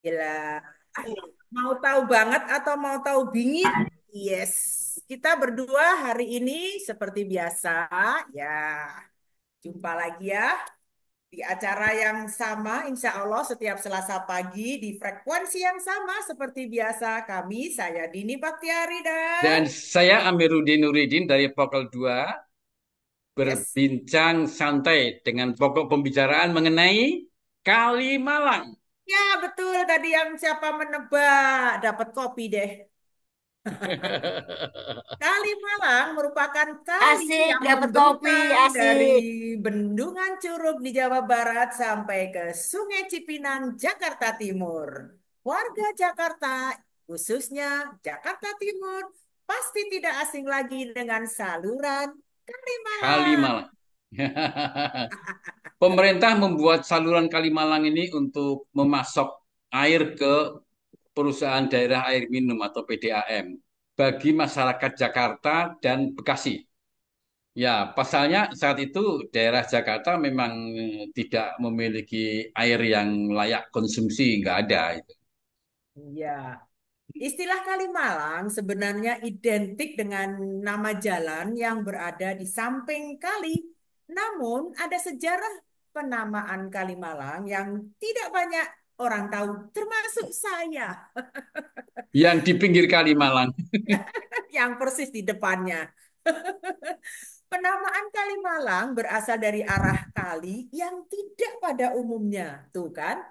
Gila. Ah, mau tahu banget atau mau tahu bingit? Yes. Kita berdua hari ini seperti biasa, ya, jumpa lagi ya di acara yang sama, insya Allah setiap Selasa pagi di frekuensi yang sama seperti biasa. Saya Dini Baktiari dan Dan saya Amiruddin Nuridin dari Pokal 2 yes. berbincang santai dengan pokok pembicaraan mengenai Kalimalang. Ya, betul tadi yang siapa menebak dapat kopi deh. Kalimalang merupakan kali Asik, yang dapat kopi, membentang dari asik. Bendungan Curug di Jawa Barat sampai ke Sungai Cipinang, Jakarta Timur. Warga Jakarta, khususnya Jakarta Timur, pasti tidak asing lagi dengan saluran Kalimalang. Kalimalang. Pemerintah membuat saluran Kalimalang ini untuk memasok air ke perusahaan daerah air minum atau PDAM bagi masyarakat Jakarta dan Bekasi. Ya, pasalnya saat itu daerah Jakarta memang tidak memiliki air yang layak konsumsi, nggak ada. Iya, istilah Kalimalang sebenarnya identik dengan nama jalan yang berada di samping kali. Namun ada sejarah penamaan Kalimalang yang tidak banyak orang tahu, termasuk saya Yang di pinggir Kalimalang. yang persis di depannya. Penamaan Kalimalang berasal dari arah kali yang tidak pada umumnya. Tuh kan?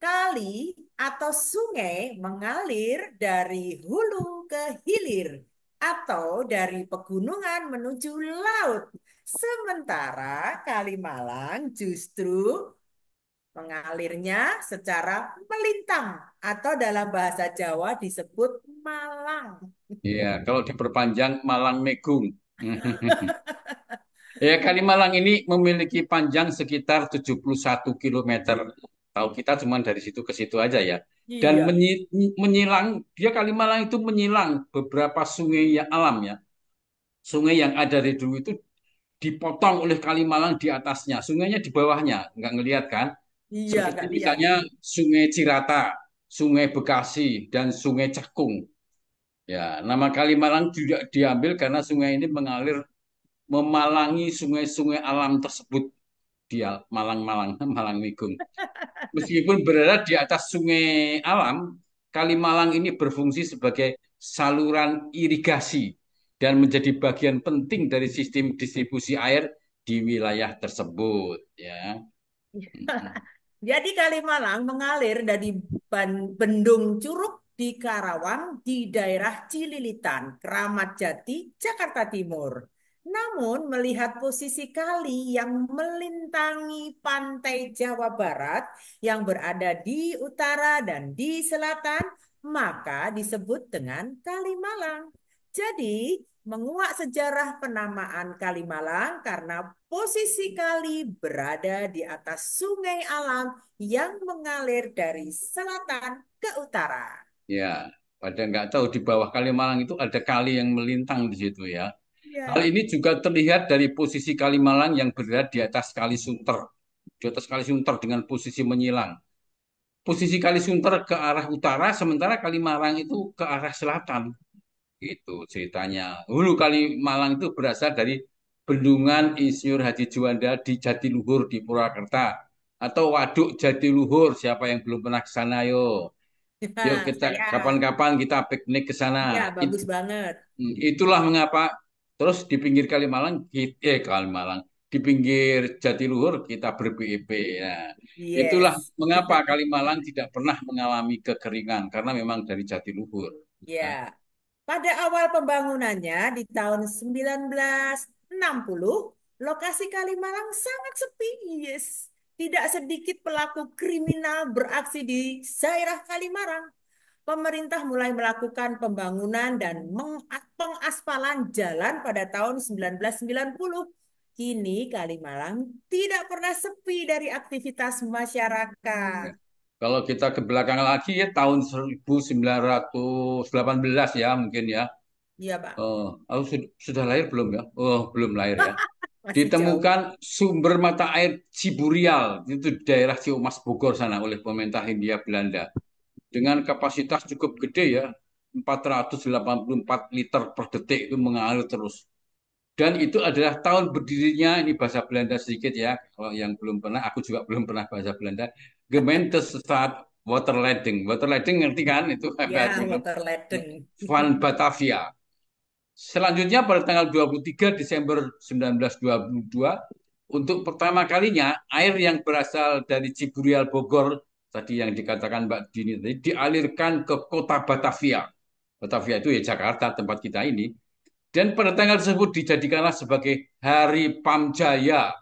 Kali atau sungai mengalir dari hulu ke hilir atau dari pegunungan menuju laut. Sementara Kalimalang justru mengalirnya secara melintang atau dalam bahasa Jawa disebut malang. Ya, kalau diperpanjang Malang Megung. Ya, Kalimalang ini memiliki panjang sekitar 71 km. Tahu kita cuma dari situ ke situ aja ya. Dan Iya. menyilang, dia Kalimalang itu menyilang beberapa sungai yang alam ya. Sungai yang ada dari dulu itu dipotong oleh Kalimalang di atasnya, sungainya di bawahnya, nggak ngelihat kan? Iya, Seperti nggak lihat. misalnya Sungai Cirata, Sungai Bekasi, dan Sungai Cakung. Ya, nama Kalimalang juga diambil karena sungai ini mengalir memalangi sungai-sungai alam tersebut di Malang-Malang, Malang Wigung. Meskipun berada di atas sungai alam, Kalimalang ini berfungsi sebagai saluran irigasi dan menjadi bagian penting dari sistem distribusi air di wilayah tersebut. Ya, Jadi Kalimalang mengalir dari Bendung Curug di Karawang di daerah Cililitan, Kramat Jati, Jakarta Timur. Namun melihat posisi kali yang melintangi pantai Jawa Barat yang berada di utara dan di selatan, maka disebut dengan Kalimalang. Jadi menguak sejarah penamaan Kalimalang karena posisi kali berada di atas sungai alam yang mengalir dari selatan ke utara. ya. Pada nggak tahu di bawah Kalimalang itu ada kali yang melintang di situ ya. Hal Ya. ini juga terlihat dari posisi Kalimalang yang berada di atas Kali Sunter, di atas Kali Sunter dengan posisi menyilang. Posisi Kali Sunter ke arah utara, sementara Kalimalang itu ke arah selatan. Itu ceritanya. Hulu Kalimalang itu berasal dari Bendungan Insinyur Haji Juanda di Jatiluhur di Purwakarta. Atau Waduk Jatiluhur, siapa yang belum pernah ke sana, yo. Yuk kita Saya, kapan-kapan kita piknik ke sana. ya bagus banget. Itulah mengapa terus di pinggir Kalimalang, Kalimalang, di pinggir Jatiluhur kita ber-BEP ya. Itulah Yes. mengapa Kalimalang tidak pernah mengalami kekeringan karena memang dari Jatiluhur. Ya. Ya. Pada awal pembangunannya di tahun 1960, lokasi Kalimalang sangat sepi. Yes. Tidak sedikit pelaku kriminal beraksi di daerah Kalimalang. Pemerintah mulai melakukan pembangunan dan pengaspalan jalan pada tahun 1990. Kini Kalimalang tidak pernah sepi dari aktivitas masyarakat. Ya. Kalau kita ke belakang lagi ya tahun 1918 ya mungkin ya. Iya, Pak. Oh, aku sudah lahir belum ya? Oh, belum lahir ya. Masih jauh. Ditemukan sumber mata air Ciburial itu di daerah Ciumas Bogor sana oleh pemerintah Hindia Belanda. dengan kapasitas cukup gede ya, 484 liter per detik itu mengalir terus. Dan itu adalah tahun berdirinya, ini bahasa Belanda sedikit ya, kalau yang belum pernah, aku juga belum pernah bahasa Belanda, Gemeentestaat Waterleiding. Waterleiding ngerti kan? Itu Ya, bahasa Belanda. Waterleiden. Van Batavia. Selanjutnya pada tanggal 23 Desember 1922, untuk pertama kalinya air yang berasal dari Ciburial Bogor, tadi yang dikatakan Mbak Dini tadi, dialirkan ke kota Batavia. Batavia itu ya Jakarta, tempat kita ini. Dan pada tanggal tersebut dijadikanlah sebagai Hari Pamjaya.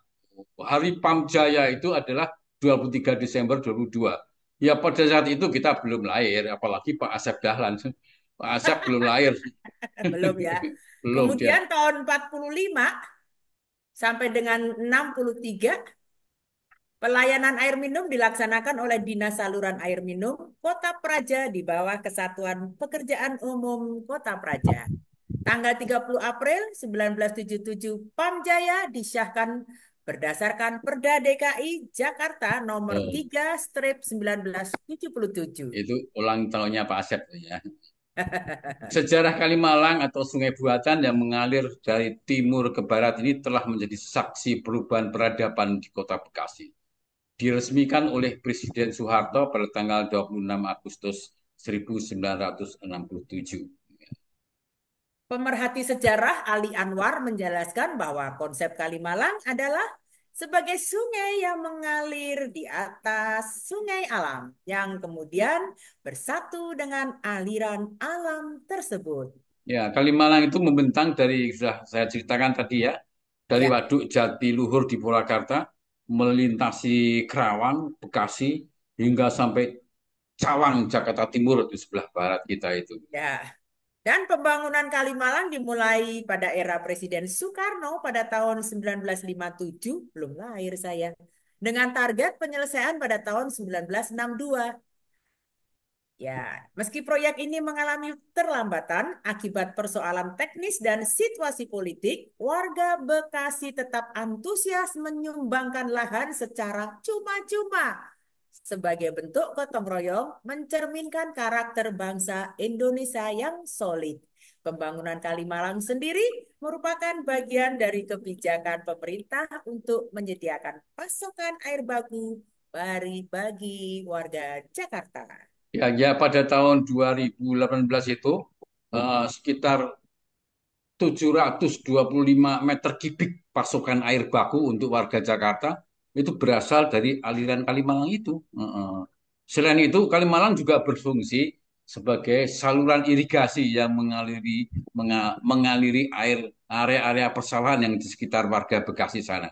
Hari Pamjaya itu adalah 23 Desember 2002. Ya pada saat itu kita belum lahir, apalagi Pak Asep Dahlan. Pak Asep belum lahir. Belum ya. Belum dia. Kemudian tahun 45 sampai dengan 63, pelayanan air minum dilaksanakan oleh Dinas Saluran Air Minum Kota Praja di bawah Kesatuan Pekerjaan Umum Kota Praja. Tanggal 30 April 1977, Pamjaya disahkan berdasarkan Perda DKI Jakarta nomor Oh, 3 strip 1977. itu ulang tahunnya Pak Asep ya. Sejarah Kalimalang atau Sungai Buatan yang mengalir dari timur ke barat ini telah menjadi saksi perubahan peradaban di Kota Bekasi. Diresmikan oleh Presiden Soeharto pada tanggal 26 Agustus 1967. Pemerhati sejarah Ali Anwar menjelaskan bahwa konsep Kalimalang adalah sebagai sungai yang mengalir di atas sungai alam yang kemudian bersatu dengan aliran alam tersebut. Ya, Kalimalang itu membentang dari sudah saya ceritakan tadi ya, dari Ya, Waduk Jatiluhur di Purwakarta, melintasi Kerawang, Bekasi, hingga sampai Cawang, Jakarta Timur di sebelah barat kita itu. ya. Dan pembangunan Kalimalang dimulai pada era Presiden Soekarno pada tahun 1957, belum lahir saya, dengan target penyelesaian pada tahun 1962. Ya, meski proyek ini mengalami terlambatan akibat persoalan teknis dan situasi politik, warga Bekasi tetap antusias menyumbangkan lahan secara cuma-cuma sebagai bentuk gotong royong mencerminkan karakter bangsa Indonesia yang solid. Pembangunan Kalimalang sendiri merupakan bagian dari kebijakan pemerintah untuk menyediakan pasokan air baku bagi warga Jakarta. Ya, ya pada tahun 2018 itu sekitar 725 meter kubik pasokan air baku untuk warga Jakarta itu berasal dari aliran Kalimalang itu. Selain itu, Kalimalang juga berfungsi sebagai saluran irigasi yang mengaliri air area-area persawahan yang di sekitar warga Bekasi sana.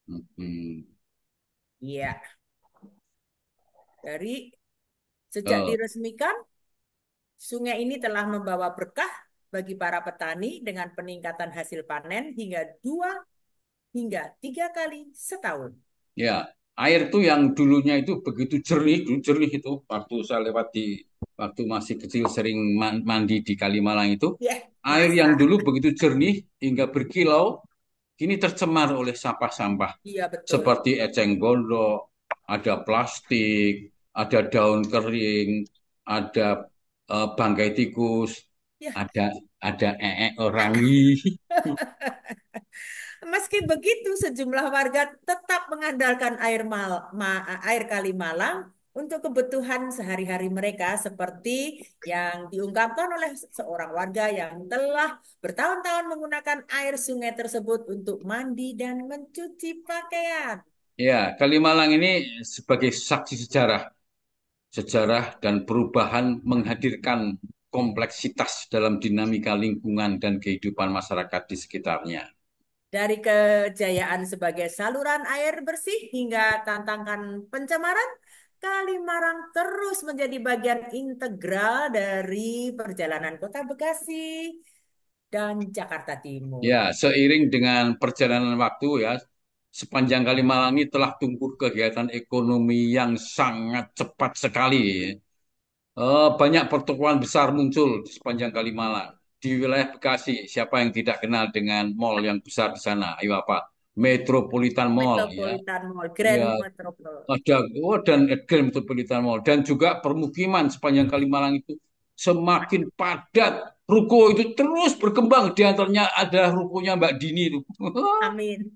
Hmm. Iya, dari sejak Eh, diresmikan, sungai ini telah membawa berkah bagi para petani dengan peningkatan hasil panen hingga 2 hingga 3 kali setahun. Ya, air tuh yang dulunya itu begitu jernih, dulu jernih itu. Waktu saya lewat waktu masih kecil sering mandi di Kalimalang itu, Ya, air yang masa? dulu begitu jernih hingga berkilau, kini tercemar oleh sampah-sampah Iya, betul. seperti eceng gondok, ada plastik, ada daun kering, ada bangkai tikus, Ya, ada orangi. meski begitu, sejumlah warga tetap mengandalkan air Kali Malang untuk kebutuhan sehari-hari mereka, seperti yang diungkapkan oleh seorang warga yang telah bertahun-tahun menggunakan air sungai tersebut untuk mandi dan mencuci pakaian. Ya, Kalimalang ini sebagai saksi sejarah dan perubahan menghadirkan kompleksitas dalam dinamika lingkungan dan kehidupan masyarakat di sekitarnya. Dari kejayaan sebagai saluran air bersih hingga tantangan pencemaran, Kalimarang terus menjadi bagian integral dari perjalanan Kota Bekasi dan Jakarta Timur. Ya, seiring dengan perjalanan waktu ya, sepanjang Kalimalang ini telah tumbuh kegiatan ekonomi yang sangat cepat sekali. Banyak pertokoan besar muncul di sepanjang Kalimalang. Di wilayah Bekasi, siapa yang tidak kenal dengan mall yang besar di sana? Ayo apa? Metropolitan Mall ya. Metropolitan Mall, Grand Ya, Metropol. ada dan Grand Metropolitan Mall dan juga permukiman sepanjang Kalimalang itu semakin padat. Ruko itu terus berkembang. Di antaranya ada rukonya Mbak Dini itu. Amin.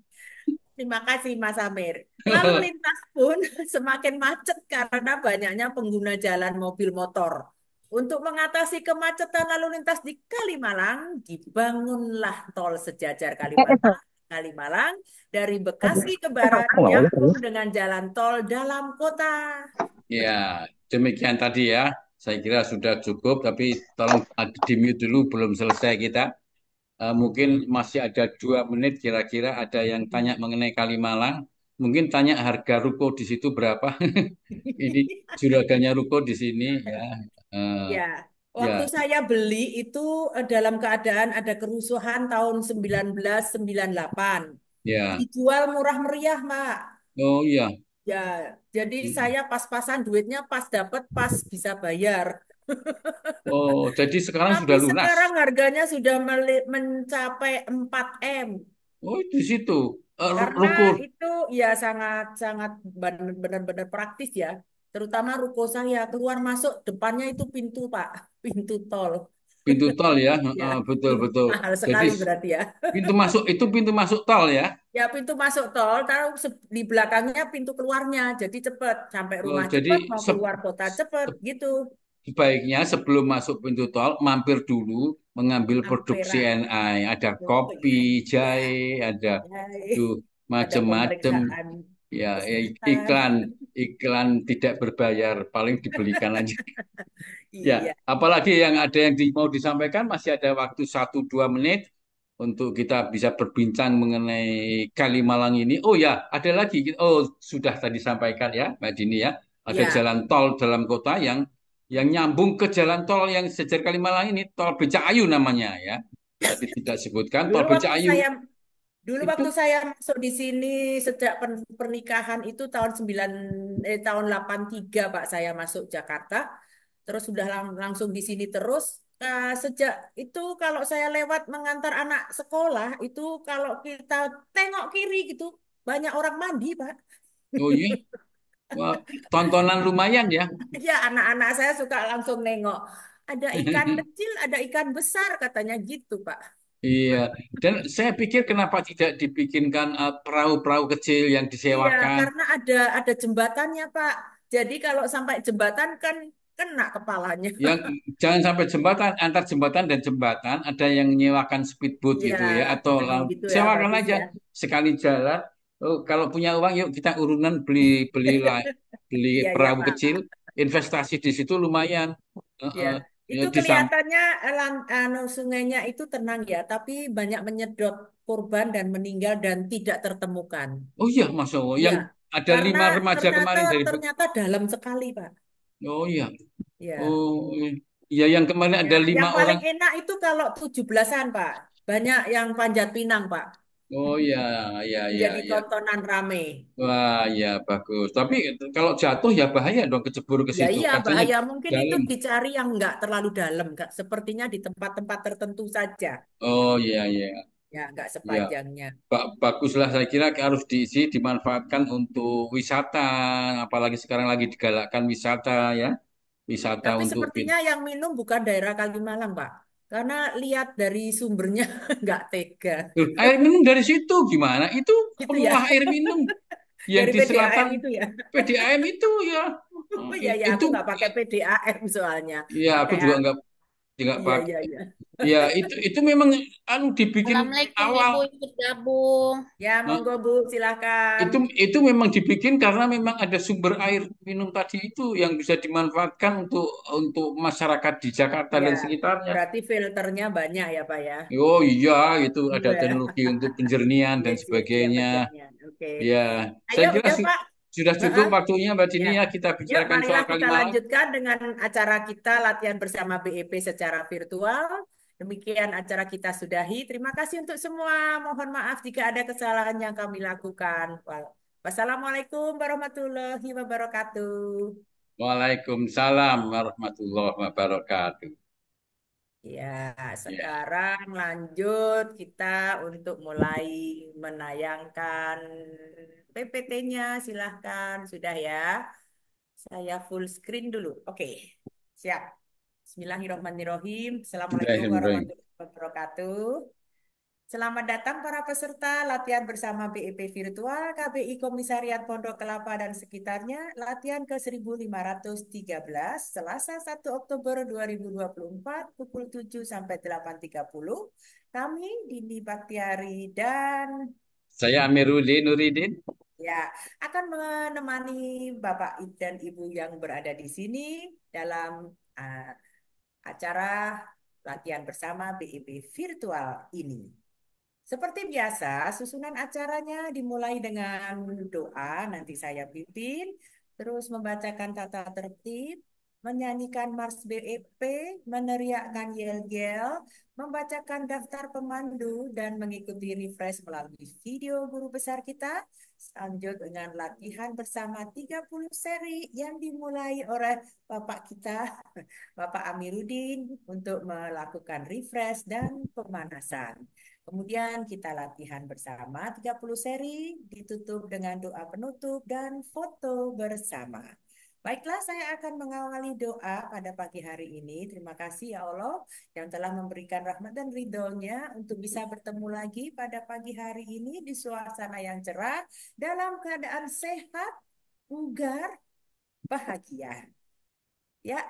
Terima kasih Mas Amir. Lalu lintas pun semakin macet karena banyaknya pengguna jalan mobil motor. Untuk mengatasi kemacetan lalu lintas di Kalimalang, dibangunlah tol sejajar Kalimalang dari Bekasi ke barat nyambung dengan jalan tol dalam kota. Ya, demikian tadi ya. Saya kira sudah cukup, tapi tolong di mute dulu, belum selesai kita. Mungkin masih ada 2 menit kira-kira ada yang tanya mengenai Kalimalang. Mungkin tanya harga ruko di situ berapa. Ini juragannya ruko di sini ya. Eh, Ya, ya, waktu saya beli itu dalam keadaan ada kerusuhan tahun 1998. ya. Dijual murah meriah, Mak. Oh iya. Ya, jadi saya pas-pasan duitnya pas dapat pas bisa bayar. Oh, jadi sekarang Tapi sudah lunas. sekarang harganya sudah mencapai 4 M. Oh, di situ. Karena Ruko itu ya sangat-sangat benar-benar praktis ya. Terutama ruko saya keluar masuk depannya itu pintu, Pak. Pintu tol. pintu tol ya. Ya, Betul betul. mahal Jadi sekali berarti ya. pintu masuk tol ya. Ya pintu masuk tol, taruh di belakangnya pintu keluarnya. Jadi cepet sampai Oh, rumah jadi cepet, mau keluar kota cepet gitu. sebaiknya sebelum masuk pintu tol mampir dulu mengambil produk Amperan. CNI. Ada Oh kopi, iya. jahe, ada tuh Ada macem-macem. pemeriksaan Ya, kesehatan. iklan iklan tidak berbayar paling dibelikan aja. Ya, Iya. apalagi yang ada yang mau disampaikan masih ada waktu 1-2 menit untuk kita bisa berbincang mengenai Kalimalang ini. Oh ya, ada lagi. Oh, sudah tadi sampaikan ya, Mbak Dini ya. Ada Ya. jalan tol dalam kota yang nyambung ke jalan tol yang sejar Kalimalang ini, tol Becakayu namanya ya. Tadi tidak sebutkan tol Dulu waktu Becakayu saya Dulu itu. waktu saya masuk di sini sejak pernikahan itu tahun 83 Pak saya masuk Jakarta. Terus sudah langsung di sini terus. Sejak itu kalau saya lewat mengantar anak sekolah itu kalau kita tengok kiri gitu banyak orang mandi Pak. Oh iya, wah, tontonan lumayan ya. Ya anak-anak saya suka langsung nengok. Ada ikan kecil, ada ikan besar katanya gitu Pak. Iya, dan saya pikir kenapa tidak dibikinkan perahu-perahu kecil yang Iya, disewakan, karena ada jembatannya, Pak. Jadi kalau sampai jembatan kan kena kepalanya. yang jangan sampai jembatan antar jembatan dan jembatan ada yang menyewakan speedboat Iya, gitu ya atau gitu ya, sewakan bagus aja ya. sekali jalan. Oh, kalau punya uang yuk kita urunan beli beli beli Iya, iya, perahu kecil, Pak. investasi di situ lumayan. Ya, Ya, itu kelihatannya sungainya itu tenang ya, tapi banyak menyedot korban dan meninggal dan tidak tertemukan. oh iya, Mas Allah, Iya, yang ada karena 5 remaja ternyata kemarin dari ternyata dalam sekali, Pak. oh iya, Ya. oh iya yang kemarin Ya, ada lima yang paling orang. enak itu kalau 17-an, Pak. Banyak yang panjat pinang, Pak. Oh iya, iya, iya, Menjadi iya. tontonan rame. Wah, ya bagus. Tapi kalau jatuh ya bahaya dong kecebur ke Ya situ. iya, Katanya bahaya. Mungkin itu dalam. dicari yang nggak terlalu dalam, Kak. Sepertinya di tempat-tempat tertentu saja. Oh iya, iya, Ya, nggak ya. sepanjangnya. Baguslah saya kira harus diisi, dimanfaatkan untuk wisata. Apalagi sekarang lagi digalakkan wisata ya, wisata Tapi untuk sepertinya yang minum bukan daerah Kalimalang, Pak. Karena lihat dari sumbernya nggak tega. Loh, air minum dari situ gimana? Itu Gitu ya. pengolah air minum yang Dari di PDAM selatan itu ya. PDAM itu ya. Oh iya, ya, aku Itu nggak pakai PDAM soalnya. ya aku Pakai juga nggak iya, pakai. iya, iya. Ya itu memang anu dibikin Assalamualaikum awal. Ibu ikut gabung. Ya, monggo Bu, silakan. Itu memang dibikin karena memang ada sumber air minum tadi itu yang bisa dimanfaatkan untuk masyarakat di Jakarta Ya, dan sekitarnya. berarti filternya banyak ya, Pak ya. Oh iya, itu ada Iya. teknologi untuk penjernihan Iya, dan siap sebagainya. pencernaan. Oke. Ya, Ayo, saya kira udah Pak. sudah cukup Heeh. waktunya Mbak Ya. Dini ya kita Yuk, bicarakan soal marilah kita Kalimalang. lanjutkan dengan acara kita latihan bersama BEP secara virtual. Demikian acara kita sudahi. Terima kasih untuk semua. Mohon maaf jika ada kesalahan yang kami lakukan. Wassalamualaikum warahmatullahi wabarakatuh. Waalaikumsalam warahmatullahi wabarakatuh. Ya, Ya, sekarang lanjut kita untuk mulai menayangkan PPT-nya. Silahkan, sudah ya. Saya full screen dulu. Oke, siap. Bismillahirrahmanirrahim. Assalamualaikum Bismillahirrahmanirrahim. warahmatullahi wabarakatuh. Selamat datang para peserta latihan bersama BEP Virtual KBI Komisariat Pondok Kelapa dan sekitarnya, latihan ke 1513, Selasa 1 Oktober 2024, pukul 7 sampai 8.30. Kami Dini Baktiari dan Saya Amiruddin Nuridin. ya akan menemani Bapak dan Ibu yang berada di sini dalam uh, acara latihan bersama BEP Virtual ini. Seperti biasa, susunan acaranya dimulai dengan doa, nanti saya pimpin, terus membacakan tata tertib, menyanyikan Mars BEP, meneriakkan yel-yel, membacakan daftar pemandu, dan mengikuti refresh melalui video guru besar kita. Lanjut dengan latihan bersama 30 seri yang dimulai oleh Bapak kita, Bapak Amiruddin, untuk melakukan refresh dan pemanasan. Kemudian kita latihan bersama 30 seri, ditutup dengan doa penutup dan foto bersama. Baiklah, saya akan mengawali doa pada pagi hari ini. Terima kasih ya Allah yang telah memberikan rahmat dan ridhonya untuk bisa bertemu lagi pada pagi hari ini di suasana yang cerah, dalam keadaan sehat, bugar, bahagia. Ya,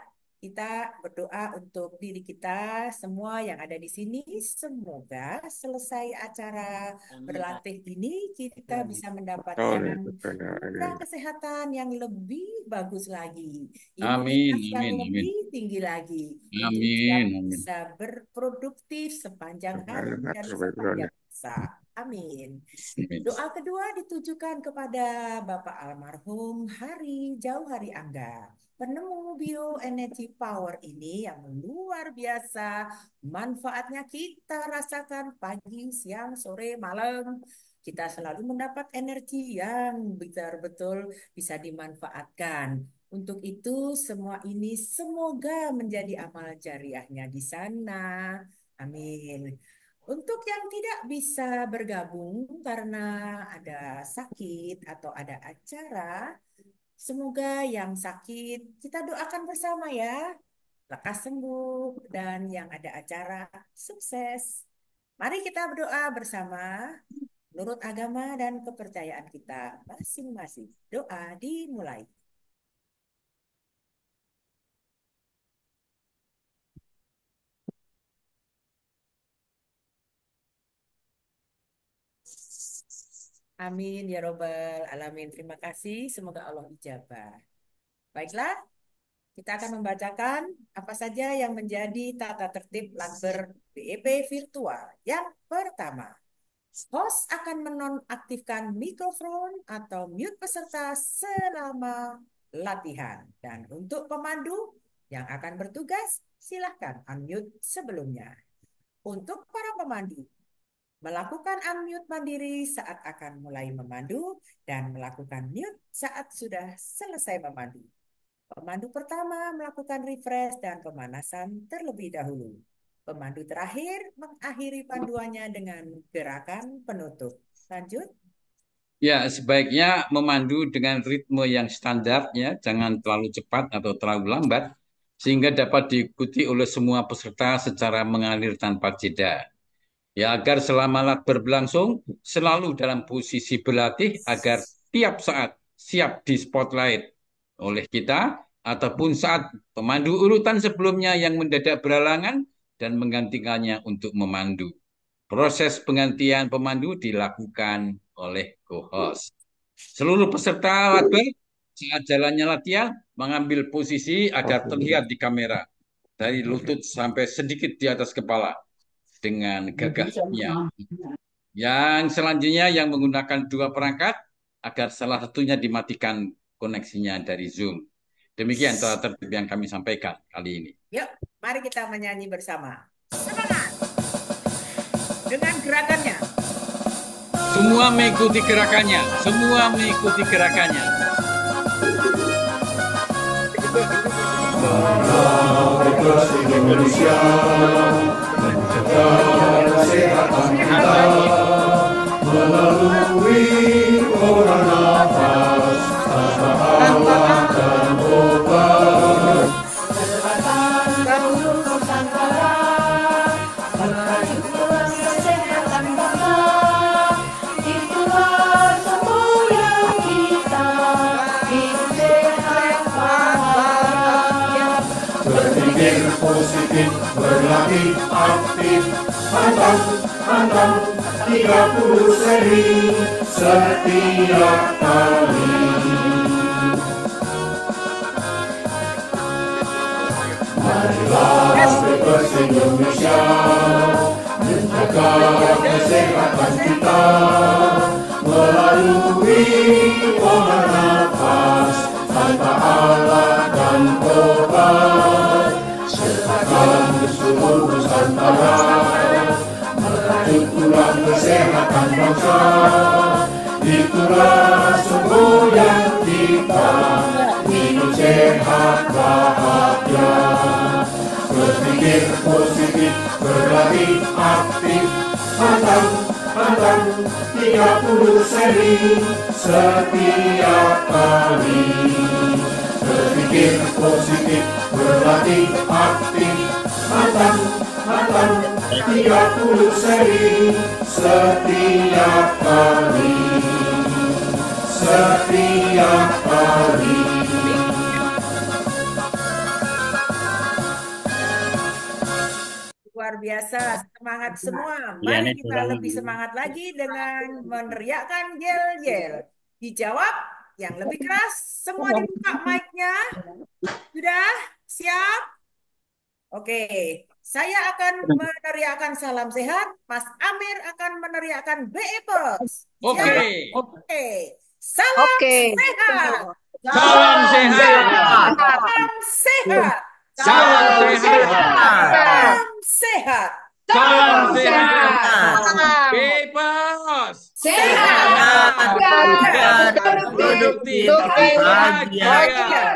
kita berdoa untuk diri kita semua yang ada di sini. Semoga selesai acara berlatih ini kita bisa mendapatkan anugerah kesehatan yang lebih bagus lagi, Amin, imunitas yang amin, amin. lebih tinggi lagi, untuk siap Amin, amin. bisa berproduktif sepanjang hari dan sepanjang masa. Amin. Amin. Doa kedua ditujukan kepada Bapak almarhum Hari Jauhari Angga, penemu bioenergi power ini yang luar biasa. Manfaatnya kita rasakan pagi, siang, sore, malam. Kita selalu mendapat energi yang betul-betul bisa dimanfaatkan. Untuk itu, semua ini semoga menjadi amal jariahnya di sana. Amin. Untuk yang tidak bisa bergabung karena ada sakit atau ada acara, semoga yang sakit kita doakan bersama ya, lekas sembuh, dan yang ada acara sukses. Mari kita berdoa bersama menurut agama dan kepercayaan kita masing-masing. Doa dimulai. Amin ya robbal alamin. Terima kasih. Semoga Allah ijabah. Baiklah, kita akan membacakan apa saja yang menjadi tata tertib Lakber BEP virtual. Yang pertama, host akan menonaktifkan mikrofon atau mute peserta selama latihan. Dan untuk pemandu yang akan bertugas, silahkan unmute sebelumnya. Untuk para pemandu, melakukan unmute mandiri saat akan mulai memandu dan melakukan mute saat sudah selesai memandu. Pemandu pertama melakukan refresh dan pemanasan terlebih dahulu. Pemandu terakhir mengakhiri panduannya dengan gerakan penutup. Lanjut. Ya, sebaiknya memandu dengan ritme yang standar, ya, jangan terlalu cepat atau terlalu lambat, sehingga dapat diikuti oleh semua peserta secara mengalir tanpa jeda. Ya, agar selama lat berlangsung selalu dalam posisi berlatih agar tiap saat siap di spotlight oleh kita ataupun saat pemandu urutan sebelumnya yang mendadak berhalangan dan menggantikannya untuk memandu. Proses penggantian pemandu dilakukan oleh co-host. Seluruh peserta latih saat jalannya latihan mengambil posisi agar terlihat di kamera dari lutut sampai sedikit di atas kepala dengan gagahnya. Yang selanjutnya yang menggunakan dua perangkat agar salah satunya dimatikan koneksinya dari Zoom. Demikian telah tertib yang kami sampaikan kali ini. Yuk, mari kita menyanyi bersama. Semangat! Dengan gerakannya. Semua mengikuti gerakannya. Semua mengikuti gerakannya. Bebas Indonesia, menjaga kesehatan kita melalui orang nafas tanpa alat dan obat. Seluruh Nusantara memajukan kesehatan bangsa, itulah semboyan kita, hidup sehat bahagia. Berpikir positif, berlatih aktif, pantang 30 seri setiap kali. Marilah Bebas Indonesia, menjaga kesehatan kita melalui olah nafas tanpa alat dan obat. Sertakan seluruh Nusantara, merajut tulang kesehatan bangsa, itulah semboyan kita, hidup sehat bahagia. Berpikir positif, berlatih aktif, pantang 30 seri setiap kali. Berpikir positif, berlatih aktif, pantang 30 seri setiap kali. Setiap kali. Luar biasa, semangat semua. Mari kita lebih semangat lagi dengan meneriakkan yel-yel. Dijawab yang lebih keras, semua dibuka mic-nya. Sudah? Siap? Oke, saya akan meneriakkan salam sehat, Mas Amir akan meneriakkan BEPers. Oke. Siap? Oke. Salam sehat. Salam sehat. Salam sehat. Salam sehat. Salam sehat. Salam sehat. Bebas. Sehat. Produktif. Bahagia.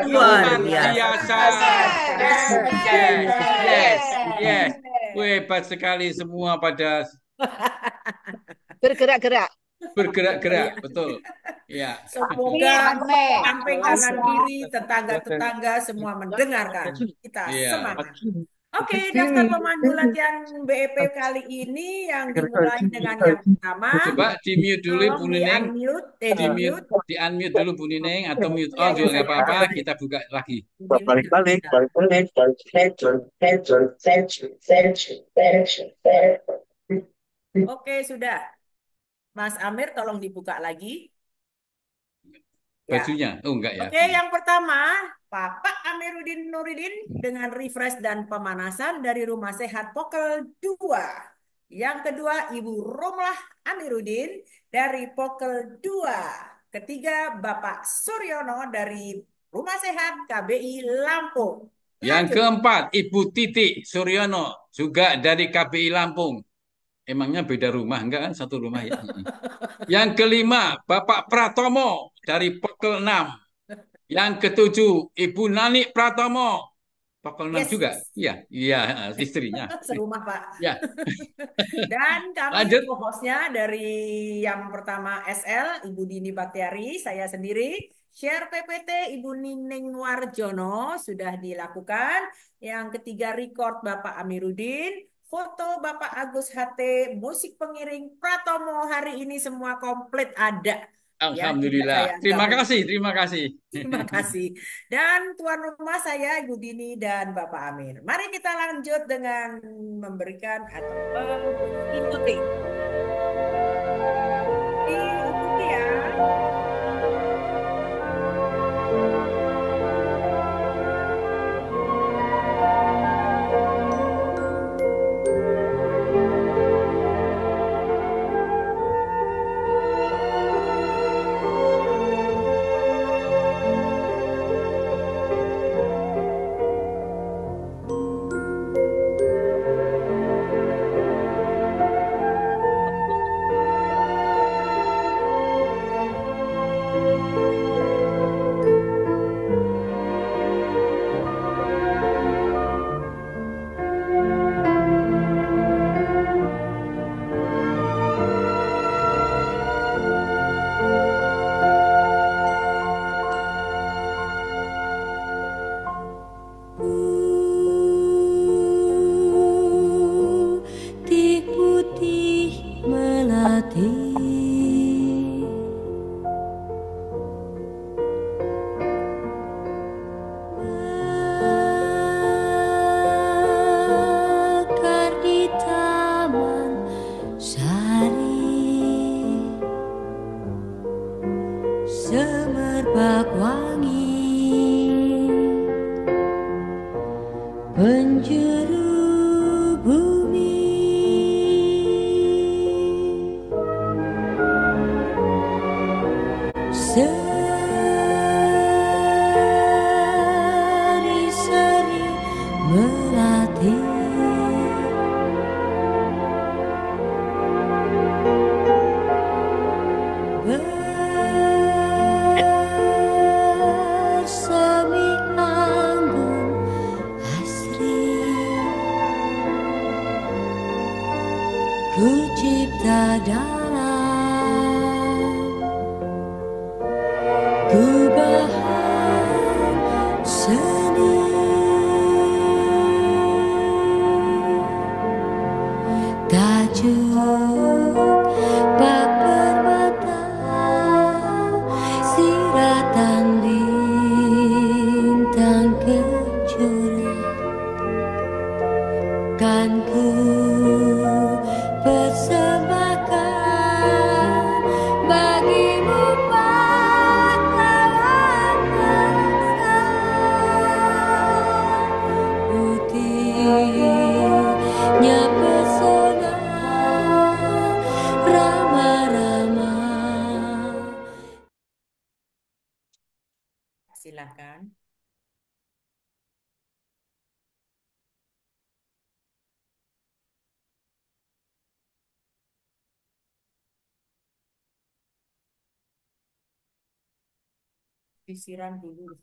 Luar biasa. Yes. Hebat sekali semua pada bergerak-gerak. Bergerak-gerak, betul. Ya. Semoga samping kanan kiri, tetangga-tetangga semua mendengarkan. Kita semangat. Oke, daftar pemandu latihan BEP kali ini yang dimulai dengan yang pertama. Coba di-mute dulu Bu Nining. Di-mute. Di-unmute dulu Bu Nining atau mute all juga nggak apa-apa. Kita buka lagi. Balik. Oke, sudah. Mas Amir, tolong dibuka lagi. Bajunya? Oh, enggak ya. Oke, yang pertama, Bapak Amiruddin Nuridin dengan refresh dan pemanasan dari Rumah Sehat Pokel 2. Yang kedua, Ibu Romlah Amiruddin dari Pokel 2. Ketiga, Bapak Suryono dari Rumah Sehat KBI Lampung. Yang keempat, Ibu Titi Suryono juga dari KBI Lampung. Emangnya beda rumah? Enggak kan? Satu rumah ya. Yang kelima, Bapak Pratomo dari Pokel 6. Yang ketujuh, Ibu Nani Pratomo. Pokel 6 juga? Iya, istrinya. Serumah, Pak. Ya. Dan kami Lanjut. hostnya dari yang pertama SL, Ibu Dini Baktiari, saya sendiri. Share PPT Ibu Nining Warjono sudah dilakukan. Yang ketiga record Bapak Amiruddin. Foto Bapak Agus HT, musik pengiring Pratomo hari ini semua komplit ada. Alhamdulillah. Terima kasih. Terima kasih. Dan tuan rumah saya Ibu Dini dan Bapak Amir. Mari kita lanjut dengan memberikan atau mengikuti. Diikuti ya. semerbak wangi penjuru bumi seri-seri melatih bersemi anggun asri ku cipta dalam gubahan seni tajuk bak permata siratan bintang kejora kan ku persembahkan bagimu pahlawan bangsa putihnya pesona rama-rama. Silakan. Disiram dulu.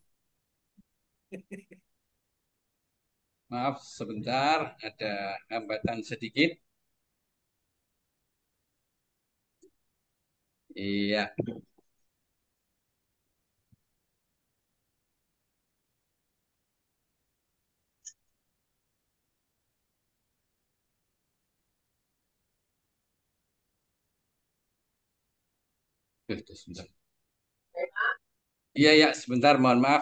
Maaf sebentar, ada hambatan sedikit. Iya, sebentar. Iya, ya, sebentar, mohon maaf.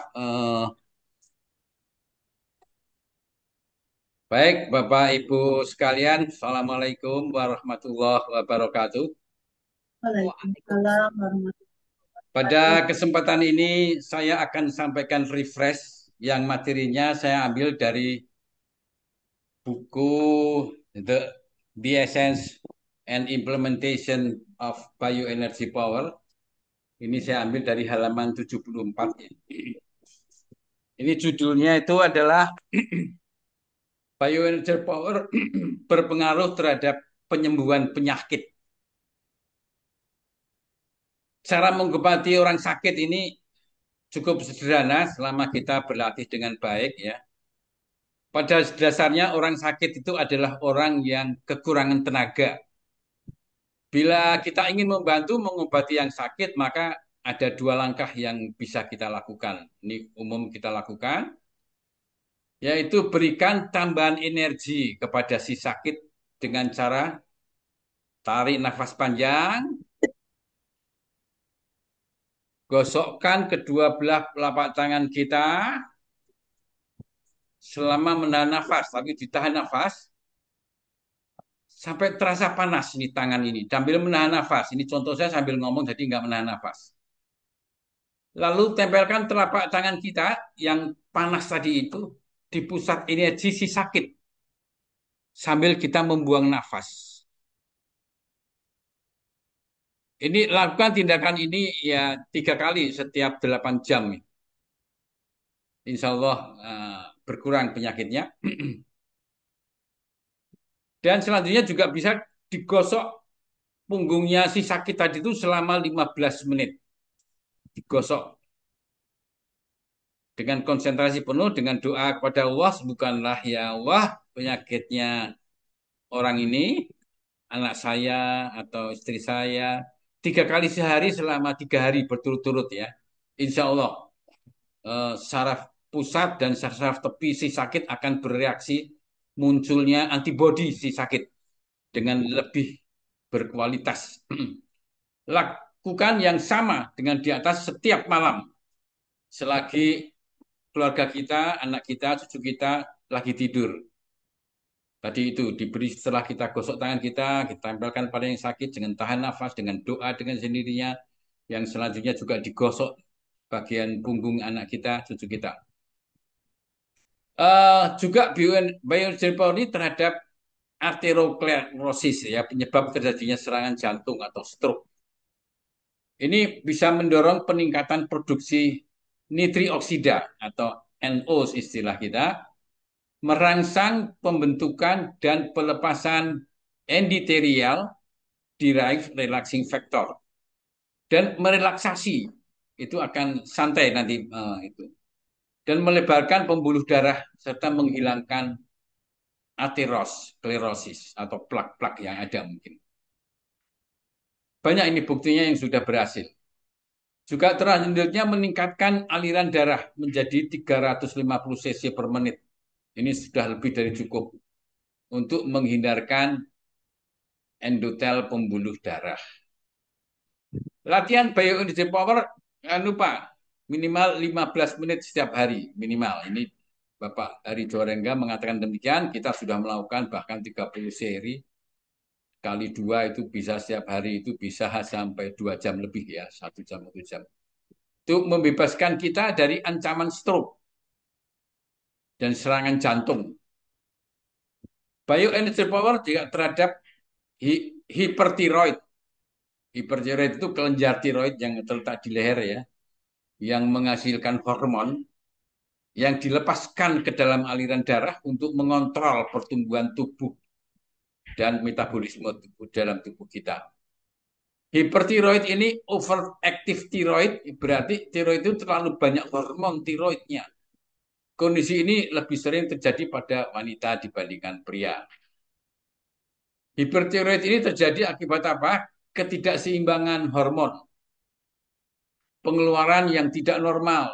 Baik, Bapak Ibu sekalian, Assalamualaikum warahmatullahi wabarakatuh. Waalaikumsalam warahmatullahi Pada wabarakatuh. kesempatan ini saya akan sampaikan refresh yang materinya saya ambil dari buku The, The Essence and Implementation of Bioenergy Power. Ini saya ambil dari halaman 74. Ini judulnya itu adalah Bioenergy Power berpengaruh terhadap penyembuhan penyakit. Cara mengobati orang sakit ini cukup sederhana selama kita berlatih dengan baik ya. Pada dasarnya orang sakit itu adalah orang yang kekurangan tenaga. Bila kita ingin membantu mengobati yang sakit, maka ada dua langkah yang bisa kita lakukan. Ini umum kita lakukan, yaitu berikan tambahan energi kepada si sakit dengan cara tarik nafas panjang, gosokkan kedua belah telapak tangan kita selama menahan nafas, tapi ditahan nafas sampai terasa panas ini tangan ini sambil menahan nafas. Ini contoh saya sambil ngomong jadi nggak menahan nafas. Lalu tempelkan telapak tangan kita yang panas tadi itu di pusat energi si sakit sambil kita membuang nafas. Ini lakukan tindakan ini ya 3 kali setiap 8 jam. Insya Allah berkurang penyakitnya. Dan selanjutnya juga bisa digosok punggungnya si sakit tadi itu selama 15 menit. Digosok dengan konsentrasi penuh dengan doa kepada Allah, sembuhkanlah ya Allah penyakitnya orang ini, anak saya atau istri saya, 3 kali sehari selama 3 hari berturut-turut ya. Insya Allah saraf pusat dan saraf tepi si sakit akan bereaksi munculnya antibodi si sakit dengan lebih berkualitas. Lakukan yang sama dengan di atas setiap malam selagi keluarga kita, anak kita, cucu kita lagi tidur. Tadi itu diberi setelah kita gosok tangan kita tempelkan pada yang sakit dengan tahan nafas, dengan doa dengan sendirinya. yang selanjutnya juga digosok bagian punggung anak kita, cucu kita. Juga bioengineering terhadap arteriosklerosis ya, penyebab terjadinya serangan jantung atau stroke. Ini bisa mendorong peningkatan produksi nitrioksida atau NO istilah kita, merangsang pembentukan dan pelepasan endothelial derived relaxing factor dan merelaksasi itu akan santai nanti itu dan melebarkan pembuluh darah serta menghilangkan aterosklerosis atau plak-plak yang ada mungkin. Banyak ini buktinya yang sudah berhasil. Juga selanjutnya meningkatkan aliran darah menjadi 350 cc per menit. Ini sudah lebih dari cukup untuk menghindarkan endotel pembuluh darah. Latihan bioenergy power, jangan lupa minimal 15 menit setiap hari minimal. Ini Bapak Hari Jorenga mengatakan demikian, kita sudah melakukan bahkan 30 seri kali 2 itu bisa setiap hari itu bisa sampai 2 jam lebih ya, 1 jam 1 jam. Itu membebaskan kita dari ancaman stroke dan serangan jantung. Bioenergy power juga terhadap hipertiroid. Hipertiroid itu kelenjar tiroid yang terletak di leher ya, yang menghasilkan hormon yang dilepaskan ke dalam aliran darah untuk mengontrol pertumbuhan tubuh dan metabolisme tubuh dalam tubuh kita. Hipertiroid ini overactive tiroid, berarti tiroid itu terlalu banyak hormon tiroidnya. Kondisi ini lebih sering terjadi pada wanita dibandingkan pria. Hipertiroid ini terjadi akibat apa? Ketidakseimbangan hormon. Pengeluaran yang tidak normal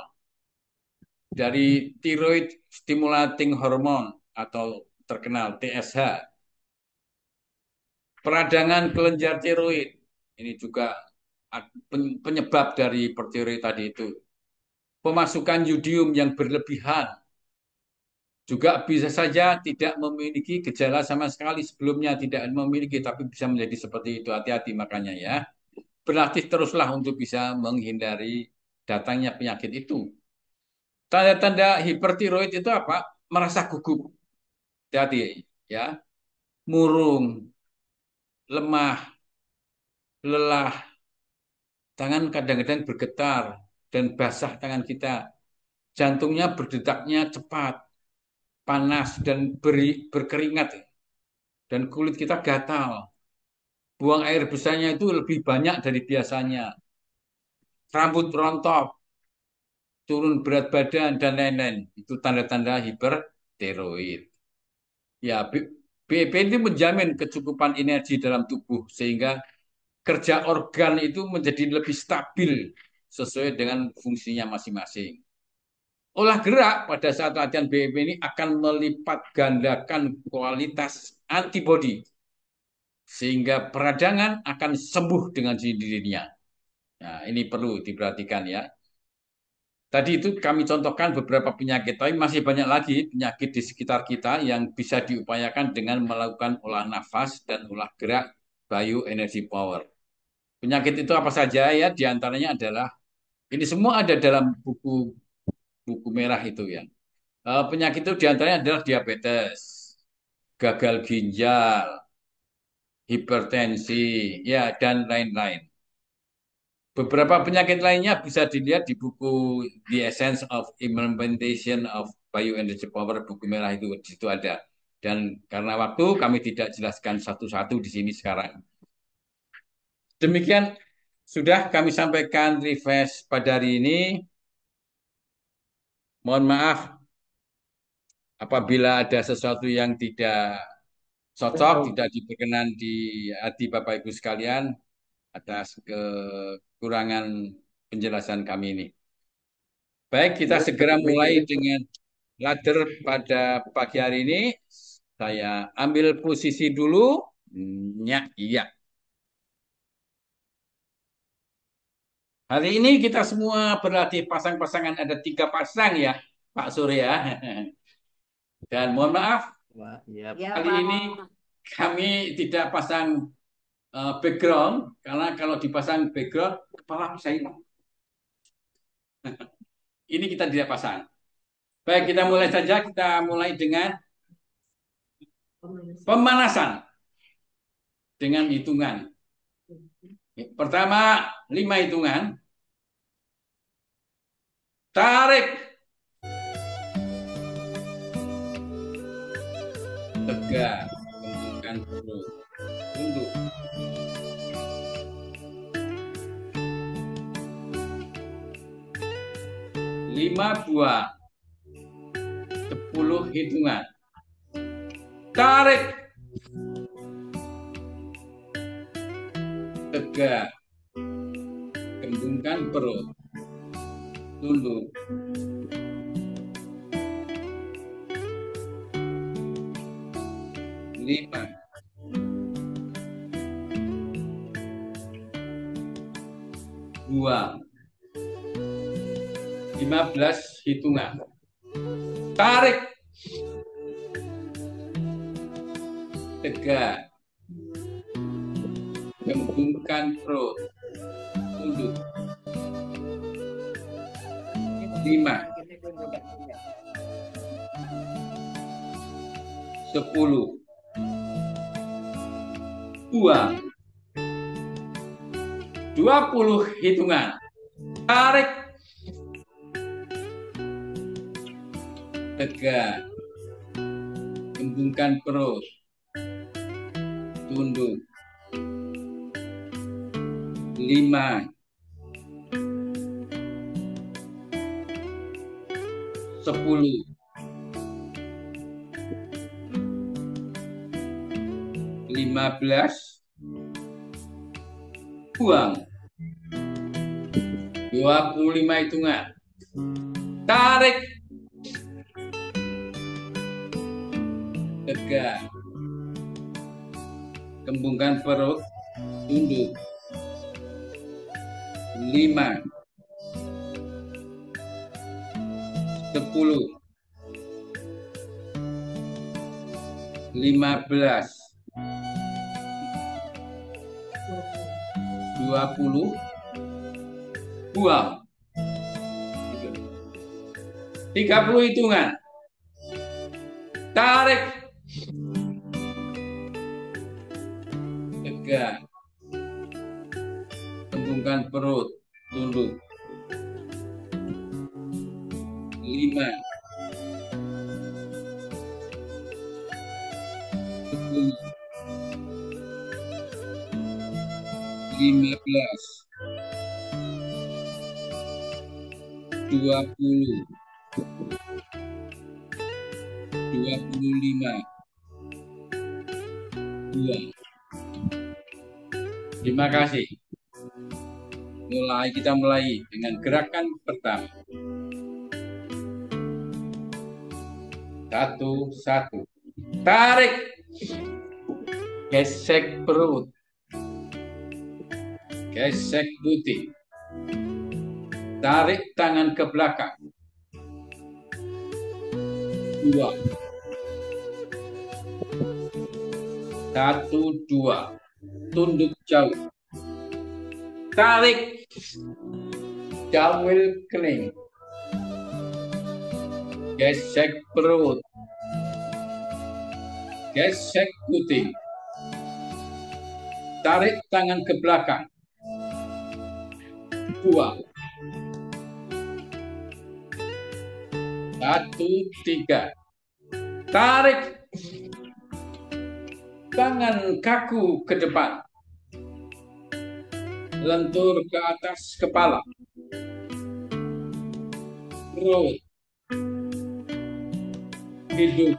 dari thyroid stimulating hormone atau terkenal TSH. Peradangan kelenjar tiroid. Ini juga penyebab dari hipertiroid tadi itu. Pemasukan yodium yang berlebihan juga bisa saja tidak memiliki gejala sama sekali sebelumnya tidak memiliki tapi bisa menjadi seperti itu. Hati-hati makanya ya. Berlatih teruslah untuk bisa menghindari datangnya penyakit itu. Tanda-tanda hipertiroid itu apa? Merasa gugup. Hati-hati ya. Murung, lemah, lelah, tangan kadang-kadang bergetar dan basah tangan kita. Jantungnya berdetaknya cepat, panas dan berkeringat dan kulit kita gatal. Buang air besarnya itu lebih banyak dari biasanya. Rambut rontok, turun berat badan dan lain-lain. Itu tanda-tanda hipertiroid. Ya, BEP itu menjamin kecukupan energi dalam tubuh sehingga kerja organ itu menjadi lebih stabil sesuai dengan fungsinya masing-masing. Olah gerak pada saat latihan BEP ini akan melipat gandakan kualitas antibodi sehingga peradangan akan sembuh dengan sendirinya. Nah, ini perlu diperhatikan ya. Tadi itu kami contohkan beberapa penyakit, tapi masih banyak lagi penyakit di sekitar kita yang bisa diupayakan dengan melakukan olah nafas dan olah gerak bioenergy power. Penyakit itu apa saja ya? Di antaranya adalah ini semua ada dalam buku buku merah itu ya. Penyakit itu di antaranya adalah diabetes, gagal ginjal, hipertensi, ya dan lain-lain. Beberapa penyakit lainnya bisa dilihat di buku The Essence of Implementation of Bioenergy Power, buku merah itu di situ ada. Dan karena waktu kami tidak jelaskan satu-satu di sini sekarang. Demikian sudah kami sampaikan refresh pada hari ini. Mohon maaf apabila ada sesuatu yang tidak cocok, tidak diperkenan di hati Bapak Ibu sekalian atas kekurangan penjelasan kami ini. Baik, kita segera mulai dengan ladder pada pagi hari ini. Saya ambil posisi dulu. Ya, iya. Hari ini kita semua berlatih pasang-pasangan, ada 3 pasang ya, Pak Surya. Dan mohon maaf, Ya, kali ini kami tidak pasang background, karena kalau dipasang background kepala bisa hilang. Ini kita tidak pasang. Baik, kita mulai saja. Kita mulai dengan pemanasan dengan hitungan. Pertama, 5 hitungan. Tarik. Tegak. Kembangkan perut. Tunduk. Lima buah. 10 hitungan. Tarik. Tegak. Kembangkan perut. Tunduk. 5. Buang. 15 hitungan. Tarik. Tegak. Kembangkan perut. Tunduk. 5. 10. Buang. 20 hitungan. Tarik. Tegak. Kembangkan perut. Tunduk. 5. 10. 15. Buang. 25 hitungan. Tarik. Tegak. Kembangkan perut. Tunduk. 5. 10. 15. 20. Buang. 30 hitungan. Tarik. Tegak. Kembangkan perut. Tunduk. 5. 10. 15. 20. 25. 2. Terima kasih. Kita mulai dengan gerakan pertama. 1. Tarik. Gesek perut. Gesek putih. Tarik tangan ke belakang. 2. 1, 2. Tunduk jauh. Tarik. Jawil kening. Gesek perut. Gesek putih. Tarik tangan ke belakang. 2. 1, 3. Tarik. Tangan kaku ke depan. Lentur ke atas kepala. Perut. Hidung.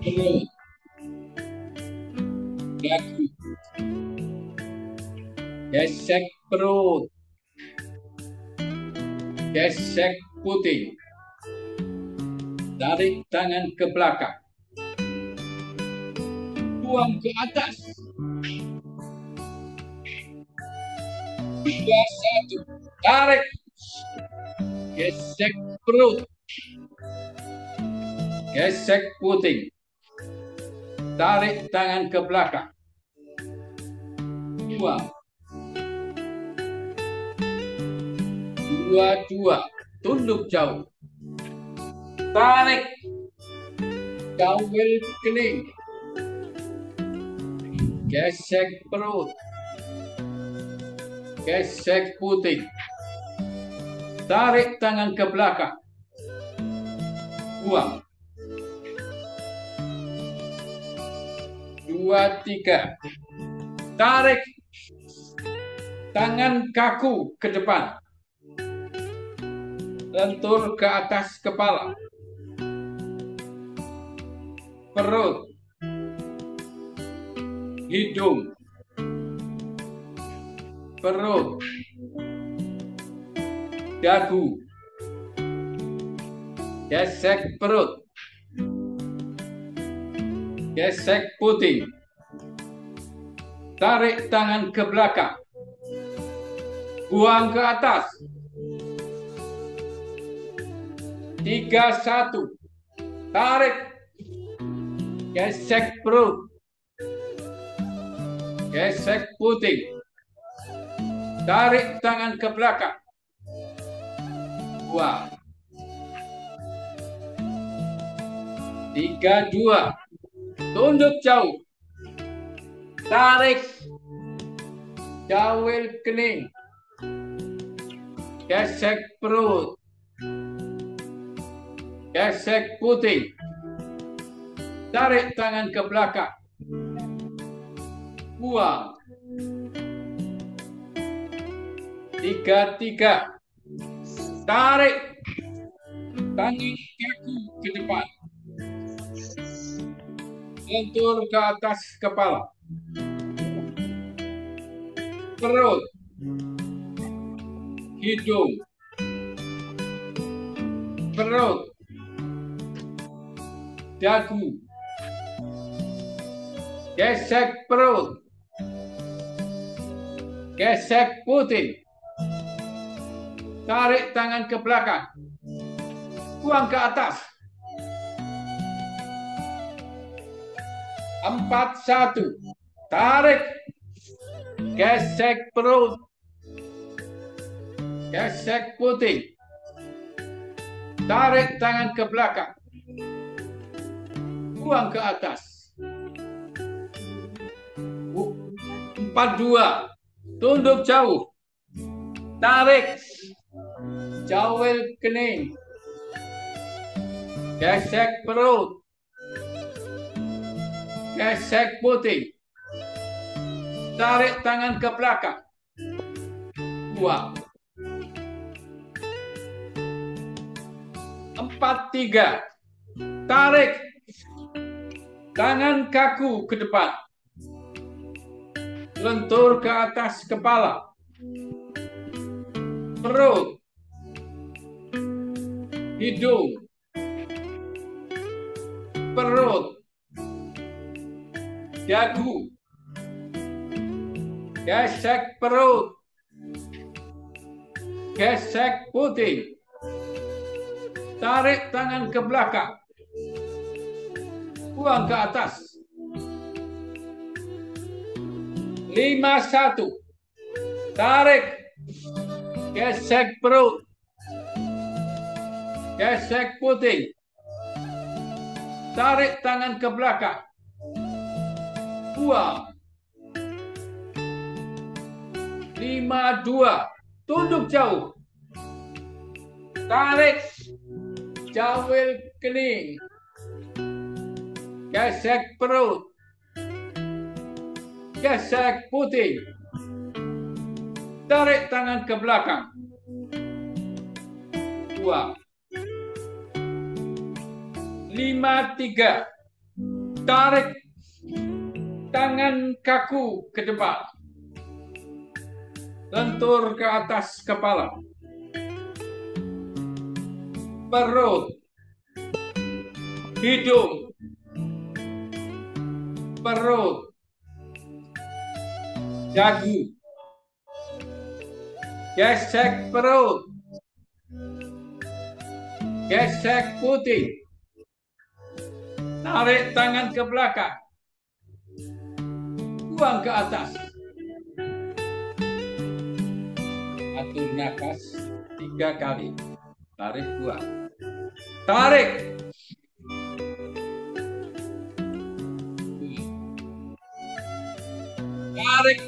Perut. Dagu. Gesek perut. Gesek putih. Tarik tangan ke belakang. Buang ke atas. 2, 1. Tarik. Gesek perut. Gesek putih. Tarik tangan ke belakang. Dua. Dua. Tunduk jauh. Tarik. Jauhil kening. Gesek perut. Gesek putih. Tarik tangan ke belakang. Buang. 2, 3. Tarik tangan kaku ke depan. Lentur ke atas kepala. Perut. Hidung. Perut. Dagu. Gesek perut. Gesek putih. Tarik tangan ke belakang. Buang ke atas. 3, 1. Tarik. Gesek perut. Gesek putih. Tarik tangan ke belakang. Buang. 3, 2. Tunduk jauh. Tarik. Jauhil kening. Gesek perut. Gesek putih. Tarik tangan ke belakang. Buang. 3, 3. Tarik. Tangan kaku ke depan. Lentur ke atas kepala. Perut. Hidung. Perut. Dagu. Gesek perut. Gesek putih. Tarik tangan ke belakang. Buang ke atas. 4, 1. Tarik. Gesek perut. Gesek putih. Tarik tangan ke belakang. Buang ke atas. 4, 2. Tunduk jauh. Tarik. Jauhil kening. Gesek perut. Gesek putih. Tarik tangan ke belakang. Buang. 4, 3. Tarik. Tangan kaku ke depan. Lentur ke atas kepala. Perut. Hidung. Perut. Dagu. Gesek perut. Gesek putih. Tarik tangan ke belakang. Buang ke atas. 5, 1. Tarik. Gesek perut. Gesek putih. Tarik tangan ke belakang. Buang. 5, 2. Tunduk jauh. Tarik. Jauhil kening. Gesek perut. Gesek putih. Tarik tangan ke belakang. Buang. 5, 3. Tarik tangan kaku ke depan. Lentur ke atas kepala. Perut. Hidung. Perut. Dagu. Gesek perut. Gesek putih. Tarik tangan ke belakang. Buang ke atas. Atur nafas 3 kali. Tarik, buang. Tarik. Tarik.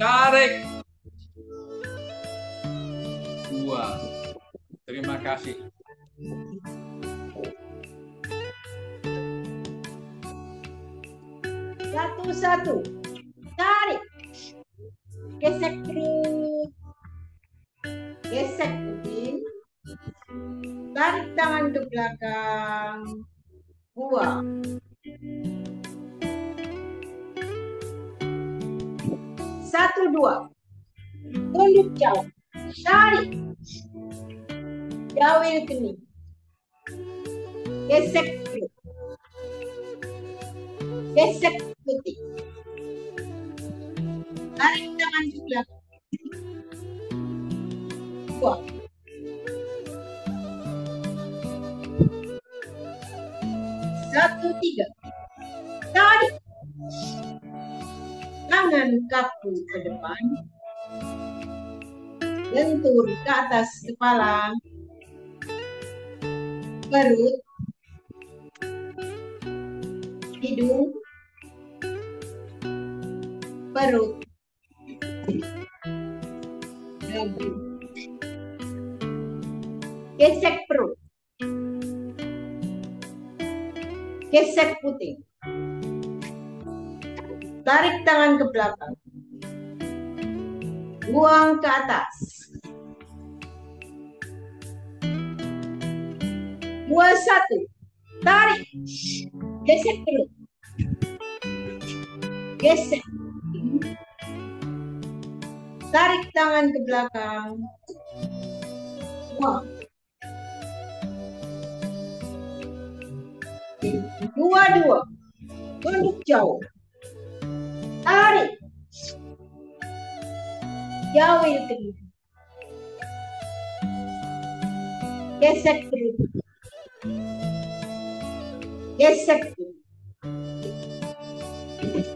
Tarik. Buang. Terima kasih. Satu-satu. Tarik. Gesek perut. Gesek puting. Tarik tangan ke belakang. Buang. Satu, dua. Tunduk jauh. Tarik. Jauhin kening. Gesek perut. Gesek putih. Tarik tangan ke belakang. Buang. Satu, tiga. Tarik. Tangan kaku ke depan. Lentur ke atas kepala. Perut. Hidung. Perut. Dagu. Gesek perut. Gesek puting. Tarik tangan ke belakang. Buang ke atas. 2, 1. Tarik. Gesek perut. Gesek. Tarik tangan ke belakang. Buang. 2, 2. Tunduk jauh. Tarik. Jauhin kening. Gesek perut. Gesek perut.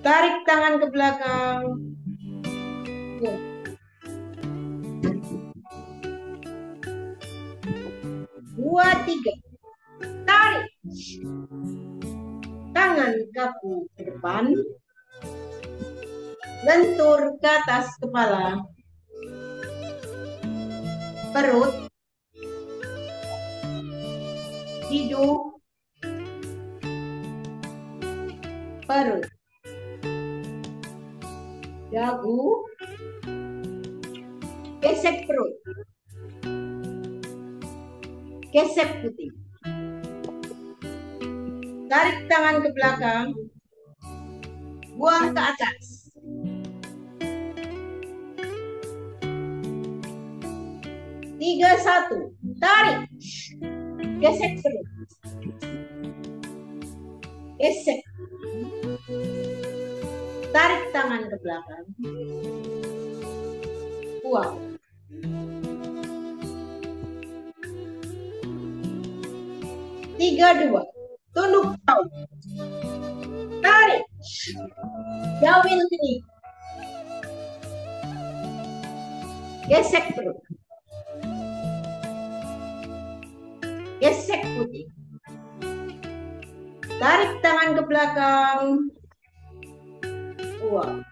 Tarik tangan ke belakang. 2, 3. Tarik. Tangan kaku ke depan. Lentur ke atas kepala. Perut. Hidung. Perut. Dagu. Gesek perut. Gesek putih. Tarik tangan ke belakang. Buang ke atas. 3, 1. Tarik. Gesek perut. Gesek. Tarik tangan ke belakang. Buang. 3, 2. Tunduk jauh. Tarik. Jauhin kening. Gesek perut. Gesek putih. Tarik tangan ke belakang. Buang.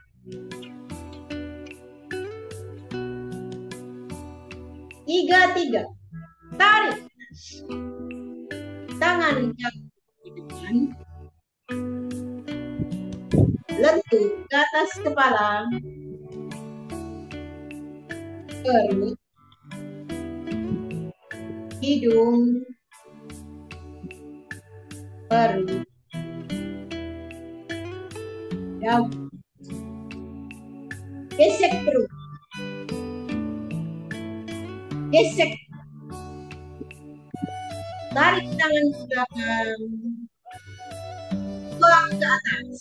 3, 3. Tarik. Tangan kaku ke depan. Lentur ke atas kepala. Perut. Hidung. Perut. Dagu. Gesek perut. Gesek. Tarik tangan ke belakang. Buang ke atas.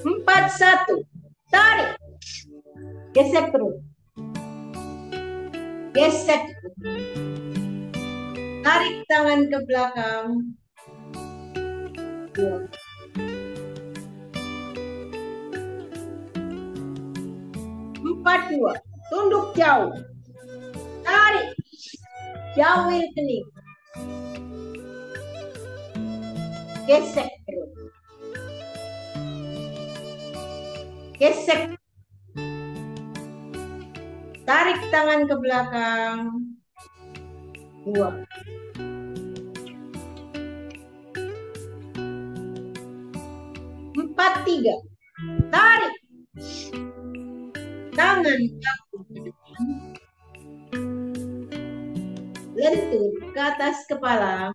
4, 1. Tarik. Gesek perut. Gesek perut. Tarik tangan ke belakang. 2. Empat, 2. Tunduk jauh. Tarik. Jauhin kening. Gesek perut. Gesek. Tarik tangan ke belakang. 2. Empat, 3. Tarik. Tangan kaku ke depan. Lentur ke atas kepala.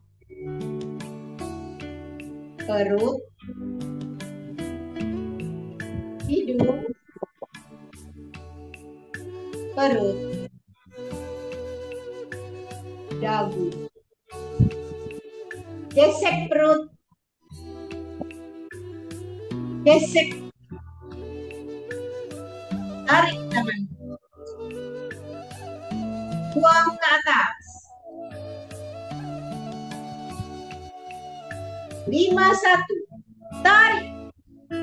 Perut. Hidung. Perut. Dagu. Gesek perut. Gesek. Tarik tangan. Buang ke atas. 5, 1. Tarik.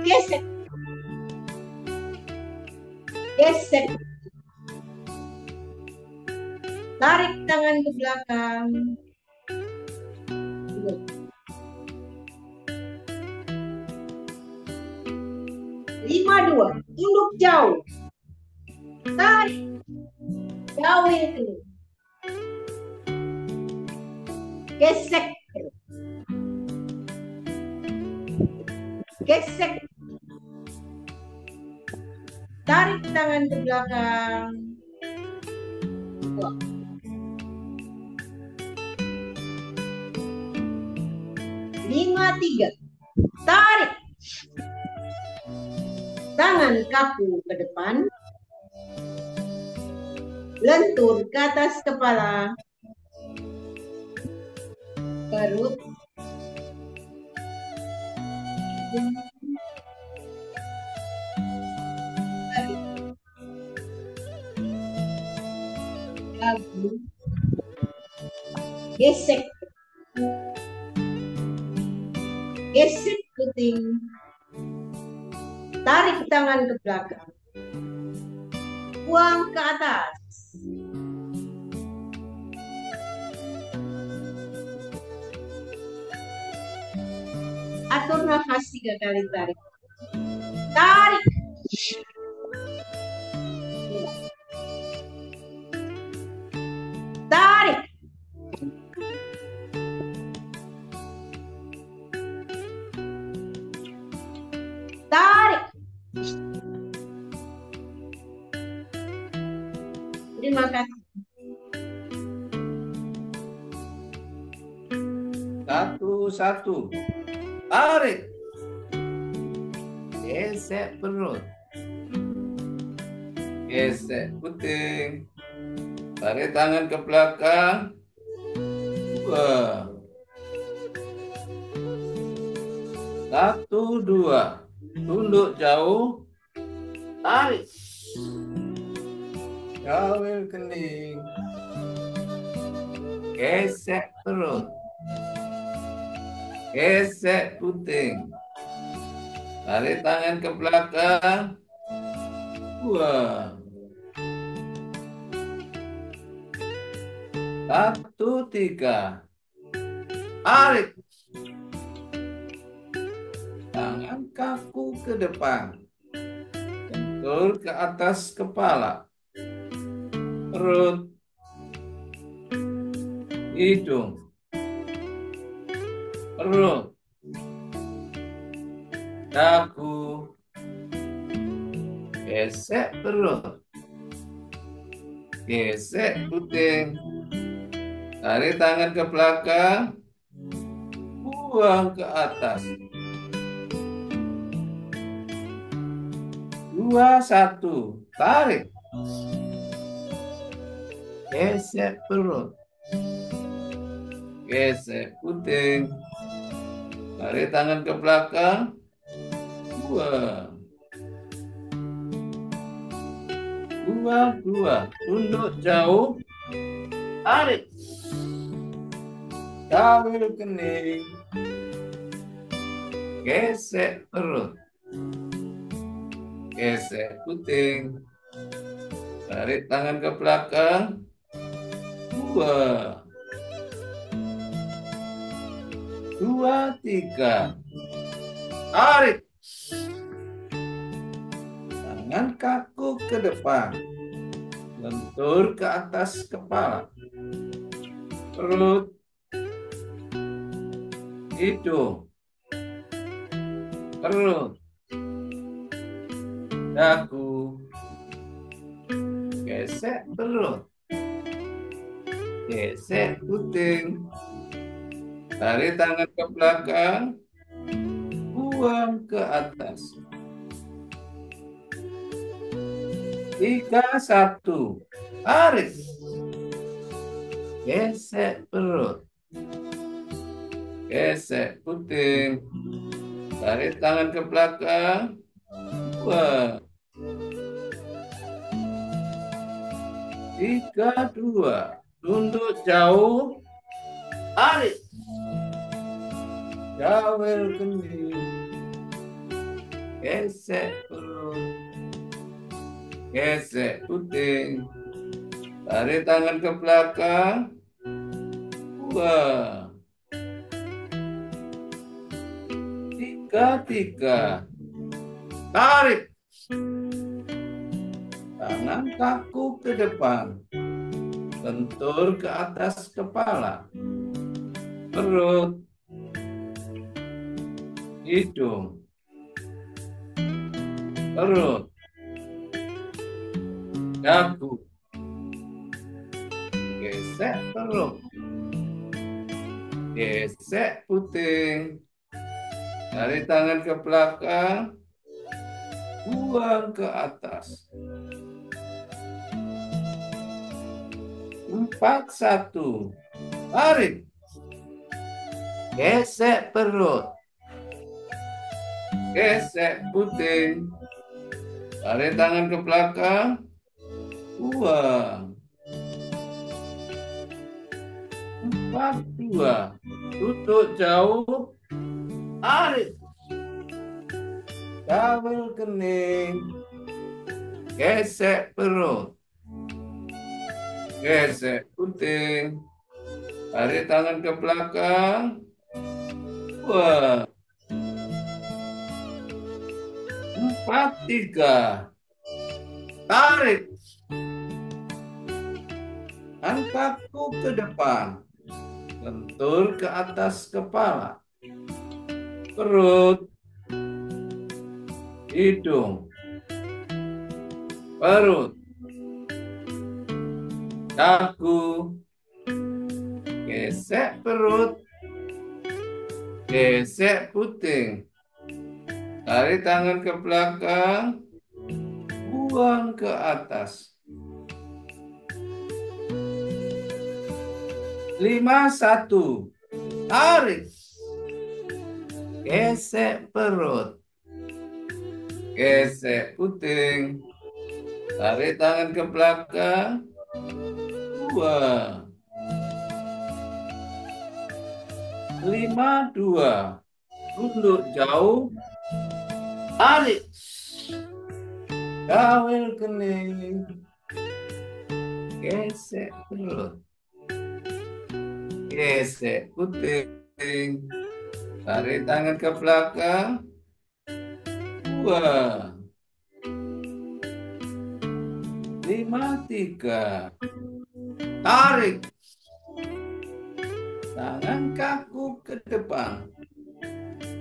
Gesek. Gesek. Tarik tangan ke belakang. 5, 2. Tunduk jauh. Tarik. Jauhin kening. Gesek. Gesek. Tarik tangan ke belakang. 2. Lima, 3. Tarik. Tangan kaku ke depan. Lentur ke atas kepala. Perut. Dagu. Gesek. Gesek puting. Tarik tangan ke belakang. Buang ke atas. Atur nafas 3 kali tarik. Tarik. Tarik. Tarik. Terima kasih. 1, 1. Tarik. Gesek perut. Gesek puting. Tarik tangan ke belakang. 2. 1, 2. Tunduk jauh. Tarik. Jauhin kening. Gesek perut. Gesek puting. Tarik tangan ke belakang. 2. 1, 3. Tarik. Tangan kaku ke depan. Lentur ke atas kepala. Perut. Hidung. Perut. Dagu. Gesek perut. Gesek puting. Tarik tangan ke belakang. Buang ke atas. 2, 1. Tarik. Gesek perut. Gesek puting. Tarik tangan ke belakang. 2. 2, 2. Tunduk jauh. tarik. Gawil kening. Gesek perut. Gesek puting. Tarik tangan ke belakang. 2, 2, 3. Tarik. Tangan kaku ke depan. Lentur ke atas kepala. Perut. Hidung. Perut. Dagu. Gesek perut. Gesek puting. Tarik tangan ke belakang. Buang ke atas. 3, 1. Tarik. Gesek perut. Gesek puting. Tarik tangan ke belakang. 2, 3, 2. Tunduk jauh. Tarik. Gawil kening. Gesek perut. Gesek puting. Tarik tangan ke belakang. 2, 3. Tarik. Tangan kaku ke depan. Lentur ke atas kepala. Perut. Hidung. Perut. Dagu. Gesek perut. Gesek puting. Tarik tangan ke belakang. Buang ke atas. 4, 1. Tarik. Gesek perut. Gesek puting. Tarik tangan ke belakang. Buang. 4, 2. Tutup jauh. Tarik. Gawil kening. Gesek perut. Gesek puting. Tarik tangan ke belakang. 2, 4, 3. Tarik. Angkatku ke depan. Lentur ke atas kepala. Perut. Hidung. Perut. Dagu. Gesek perut. Gesek puting. Tarik tangan ke belakang. Buang ke atas. 5, 1. Tarik. Gesek perut. Gesek puting. Tarik tangan ke belakang. 2, 5, 2. Tunduk jauh. Tarik. Gawil kening. Gesek perut. Gesek puting. Tarik tangan ke belakang. 2, 5, 3. Tarik. Tangan kaku ke depan.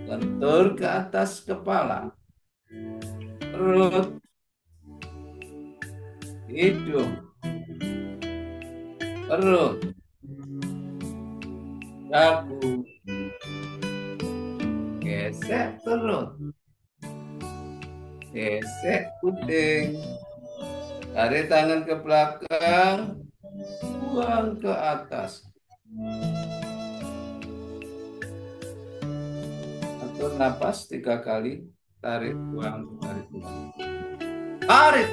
Lentur ke atas kepala. Perut. Hidung. Perut. Dagu. Gesek perut. Gesek puting. Tarik tangan ke belakang. Buang ke atas. Atur napas 3 kali. Tarik, buang, tarik, buang. Tarik.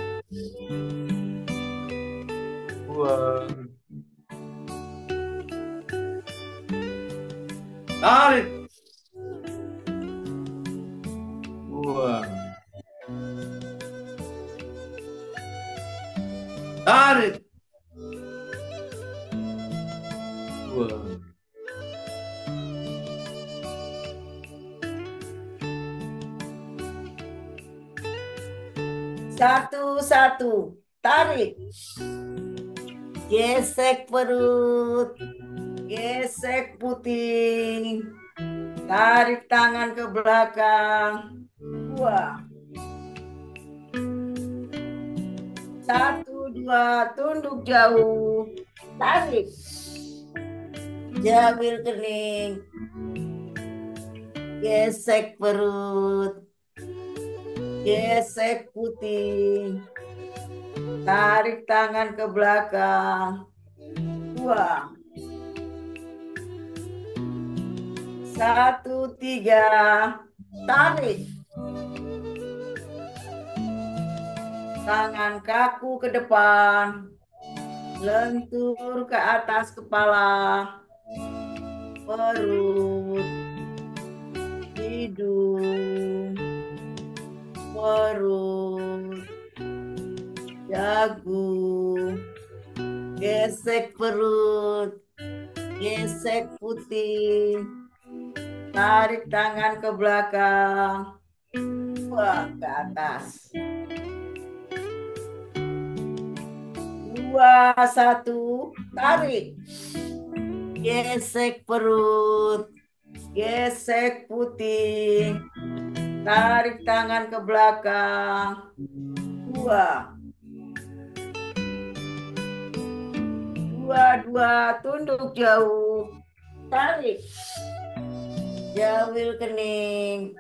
Buang. Tarik. Buang. Tarik. Buang. Satu-satu. Tarik. Gesek perut. Gesek puting. Tarik tangan ke belakang. Buang. 1, 2, tunduk jauh. Tarik. Jambil kening. Gesek perut. Gesek puting. Tarik tangan ke belakang. Buang. 1, 3. Tarik. Tangan kaku ke depan. Lentur ke atas kepala. Perut. Hidung. Perut. Dagu. Gesek perut. Gesek putih. Tarik tangan ke belakang. Buang ke atas. 2, 1. Tarik. Gesek perut. Gesek putih. Tarik tangan ke belakang. Buang. 2, 2. Tunduk jauh. Tarik. Jambil kening.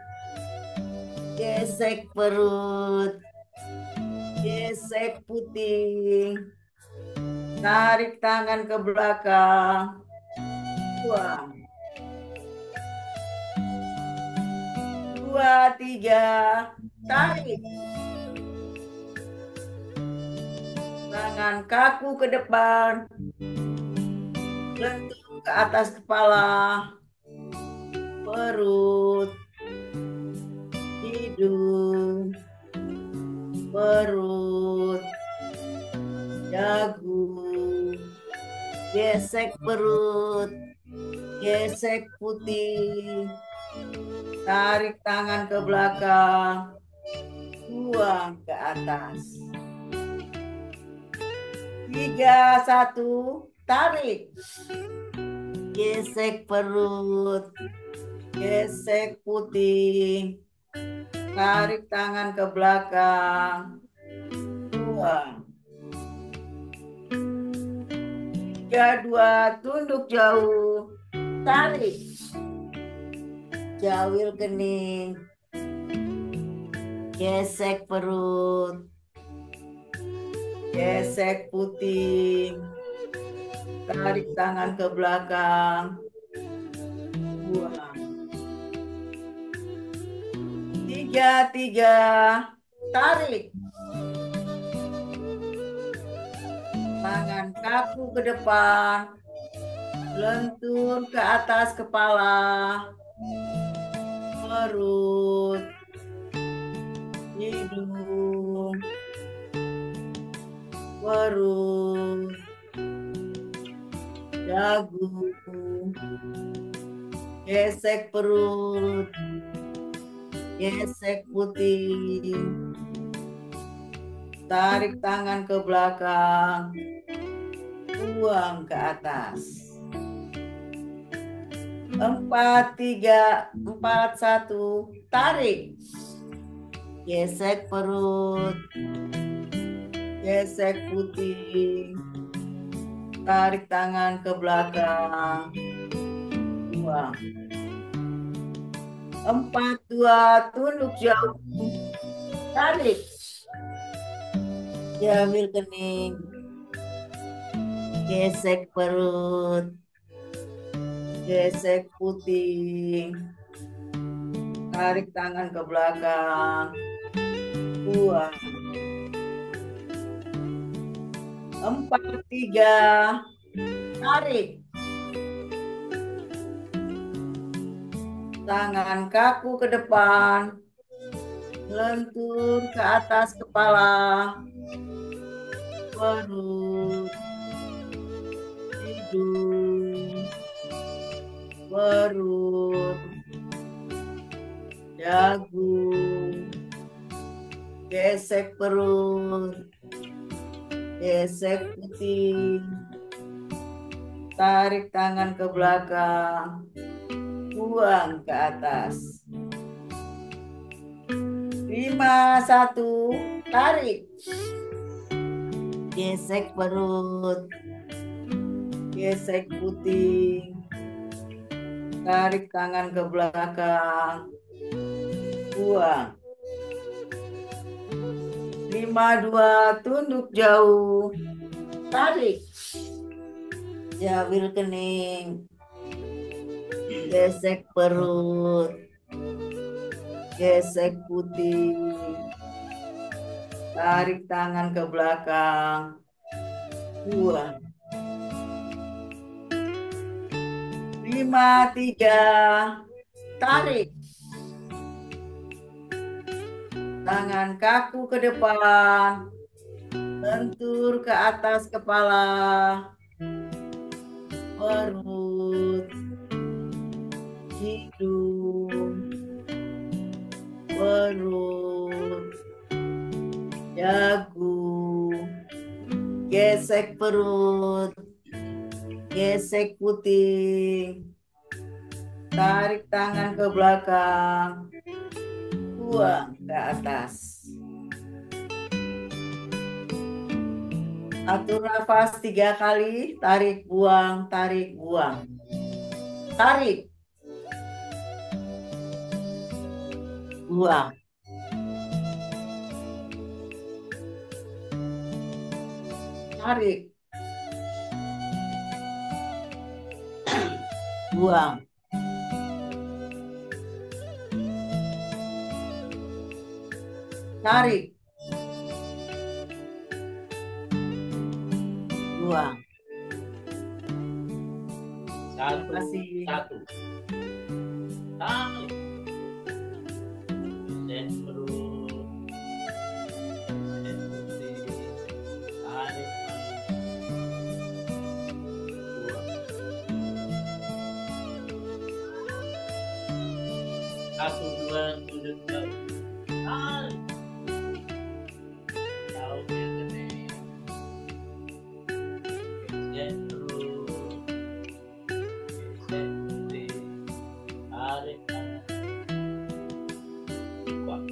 Gesek perut. Gesek putih. Tarik tangan ke belakang. Buang. 2, 3. Tarik. Tangan kaku ke depan. Lentur ke atas kepala. Perut. Hidung. Perut. Dagu. Gesek perut. Gesek putih. Tarik tangan ke belakang. Buang ke atas. 3, 1. Tarik. Gesek perut. Gesek putih. Tarik tangan ke belakang. Buang. 3, 2. Tunduk jauh. Tarik. Jambil kening. Gesek perut. Gesek putih. Tarik tangan ke belakang. Buang. 3, 3. Tarik. Tangan kaku ke depan. Lentur ke atas kepala. Perut. Hidung. Perut. Dagu. Gesek perut. Gesek putih. Tarik tangan ke belakang. Buang ke atas. 4, 3, 4, 1. Tarik. Gesek perut. Gesek putih. Tarik tangan ke belakang. Buang. 4, 2. Tunduk jauh. Tarik. Jambil kening. Gesek perut. Gesek putih. Tarik tangan ke belakang. Buang. 4, 3. Tarik. Tangan kaku ke depan, lentur ke atas kepala, perut, hidung, perut, dagu, gesek perut, gesek putih, tarik tangan ke belakang, buang ke atas. 5, 1, tarik. Gesek perut, gesek putih, tarik tangan ke belakang, buang. 5, 2, tunduk jauh, tarik. Jambil kening, gesek perut, gesek putih, tarik tangan ke belakang, buang. 5, 3, tarik. Tangan kaku ke depan, lentur ke atas kepala, perut, hidung, perut, dagu, gesek perut, gesek putih, tarik tangan ke belakang, buang ke atas. Atur nafas 3 kali, tarik, buang, tarik, buang. Tarik. Buang. Tarik. Buang. Tarik. Buang. Satu, Kasih. satu. Tarik. Set perut. Set putih. Tarik. Buang. Satu, dua, sudut jauh. Tarik. Jauh ke kening. Set perut. Set putih. Tarik. Buang.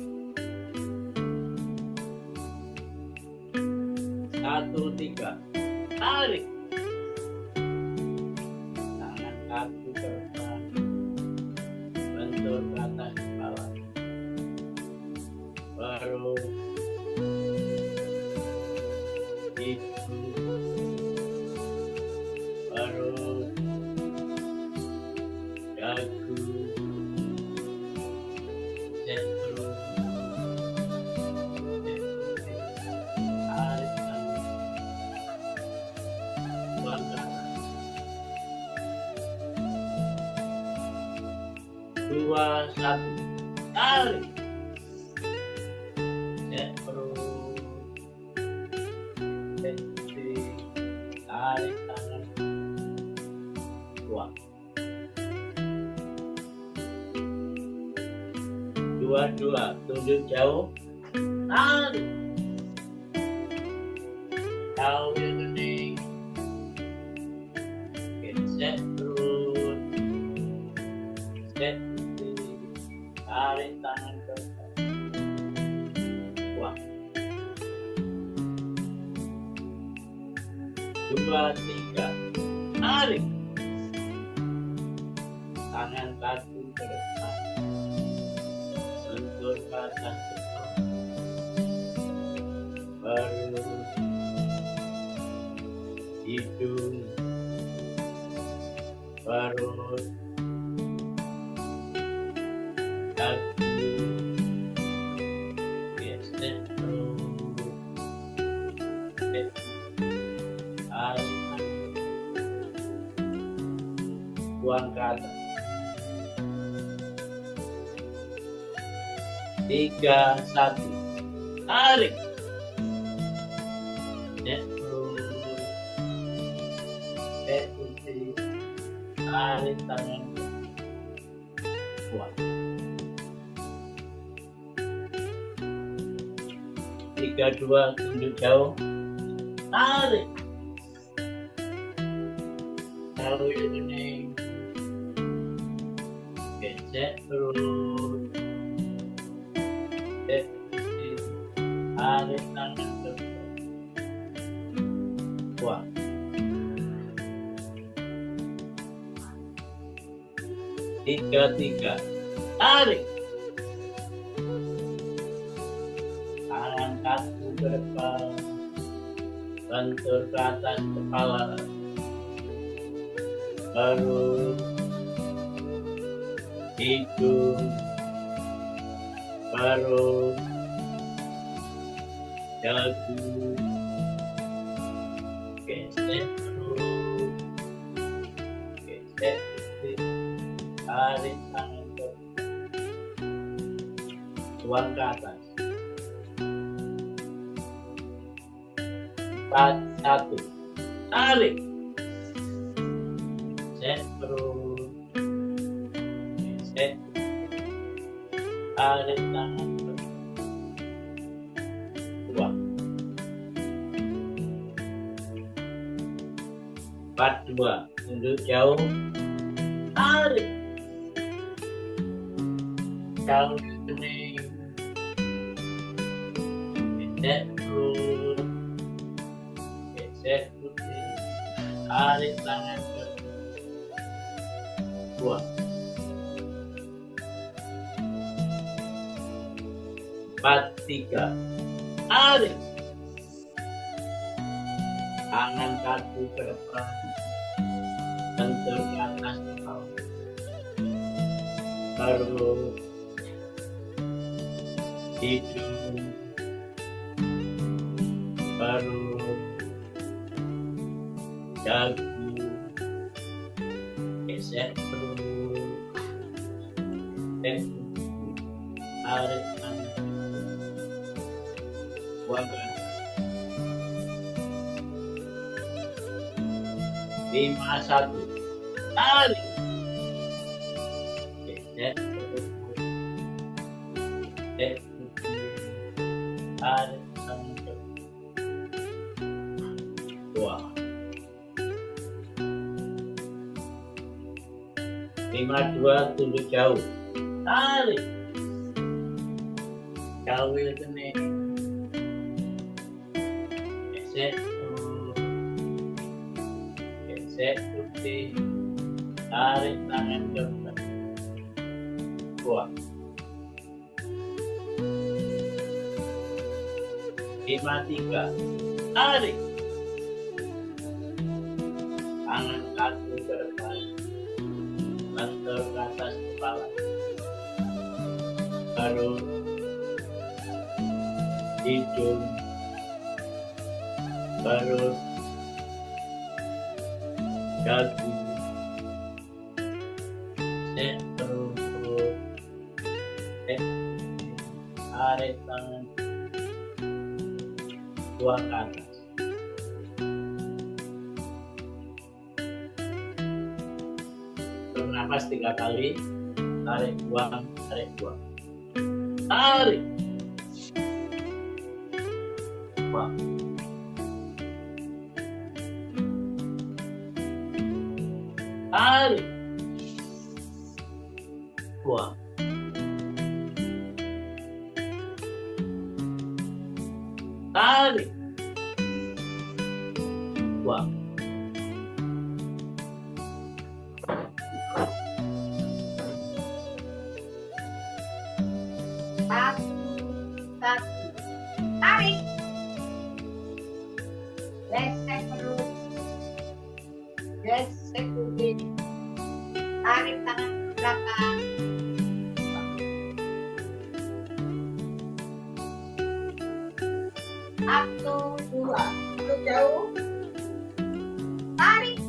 1, 3. Tarik. Tangan kaku ke depan. Bentur ke atas kepala. Perut. Hidung. Perut. Dagu. Set perut. Set putih. Tarik tangan. Buang ke atas. 2, 1. Tarik. Set perut. Set putih. Tarik tangan. Buang. 2, 2. Tunjuk jauh. Tarik. Jauh ke kening. Set perut. Set putih. Tarik tangan ke depan. Buang. 2, 3. Tarik. Tangan kaku ke depan. Lentur ke atas kepala. Perut. Hidung. Perut. Dagu. Gesek perut. Gesek. Tarik. Buang ke atas. 3, 1. Tarik. Tarik tangan. Buang. 3, 2, tunjuk jauh. Tarik. Taruh ini. Gesek terus. Tarik tangan terus. Buang. 3, 3. Tarik. Tangan kaki ke depan. Bentur ke atas kepala. Baru hidung. Baru dagu. Gesek terus. Gesek terus. Tarik tangan ke tuang ke atas. 4, 1. Tarik. Gesek terus. Gesek. Tarik tangan ke tuang. 4, 2. Tunjuk jauh. Tarik. Jauh ini. Gesek terus. Gesek terus. Tarik tangan ke tuang. 4, 3. Tarik. Tangan kaki ke depan. Bentur ke atas kepala. Baru hidung. Baru dagu. Gesek terus. Gesek. Tarik tangan. Buang. 5, 1. Tarik. Gesek terus. Gesek terus. Tarik tangan ke buang. 5, 2. Tunjuk jauh. Tarik. Jauh itu nih. Gesek terus. Gesek terus. Tarik tangan ke buang. 5, 3. Tarik. Tangan kaki ke depan. Bentur ke atas kepala. Baru hidung. Baru dagu. Gesek terus. Tarik tangan. Buang ke atas. Bernapas 3 kali. Tarik, buang, tarik, buang. Tarik. Buang. Tarik. Buang. Tarik. Buang. Tarik. Gesek perut. Gesek kubik. Tarik tangan ke belakang. Satu, dua. Untuk jauh. Tarik.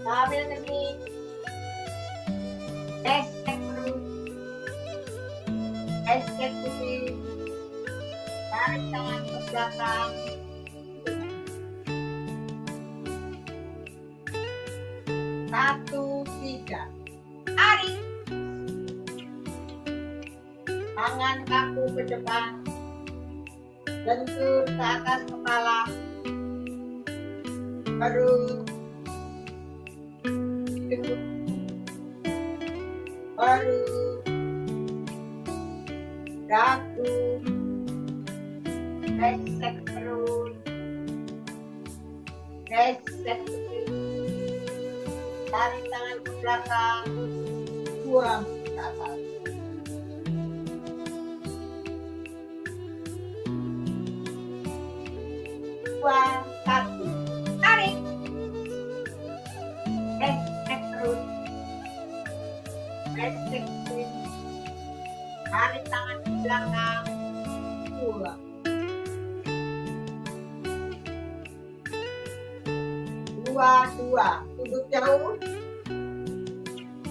Sambil kening. Gesek perut. tangan kaku ke depan, lentur ke atas kepala, perut, hidung, perut, dagu, gesek perut, gesek pipi, tarik tangan ke belakang, buang ke atas. Dua, satu, tarik, gesek perut, gesek pipi, tarik tangan ke belakang, buang. Dua, duduk jauh,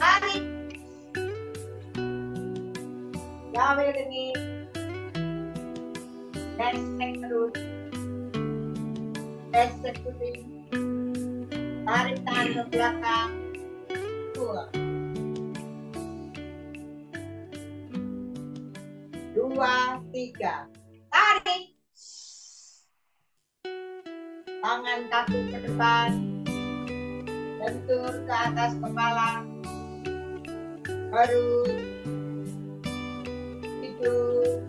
tarik, ambil dengit, gesek perut, gesek pipi, tarik tangan ke belakang, buang. Dua, tiga, tarik, tangan kaku ke depan, lentur ke atas kepala, perut, hidung,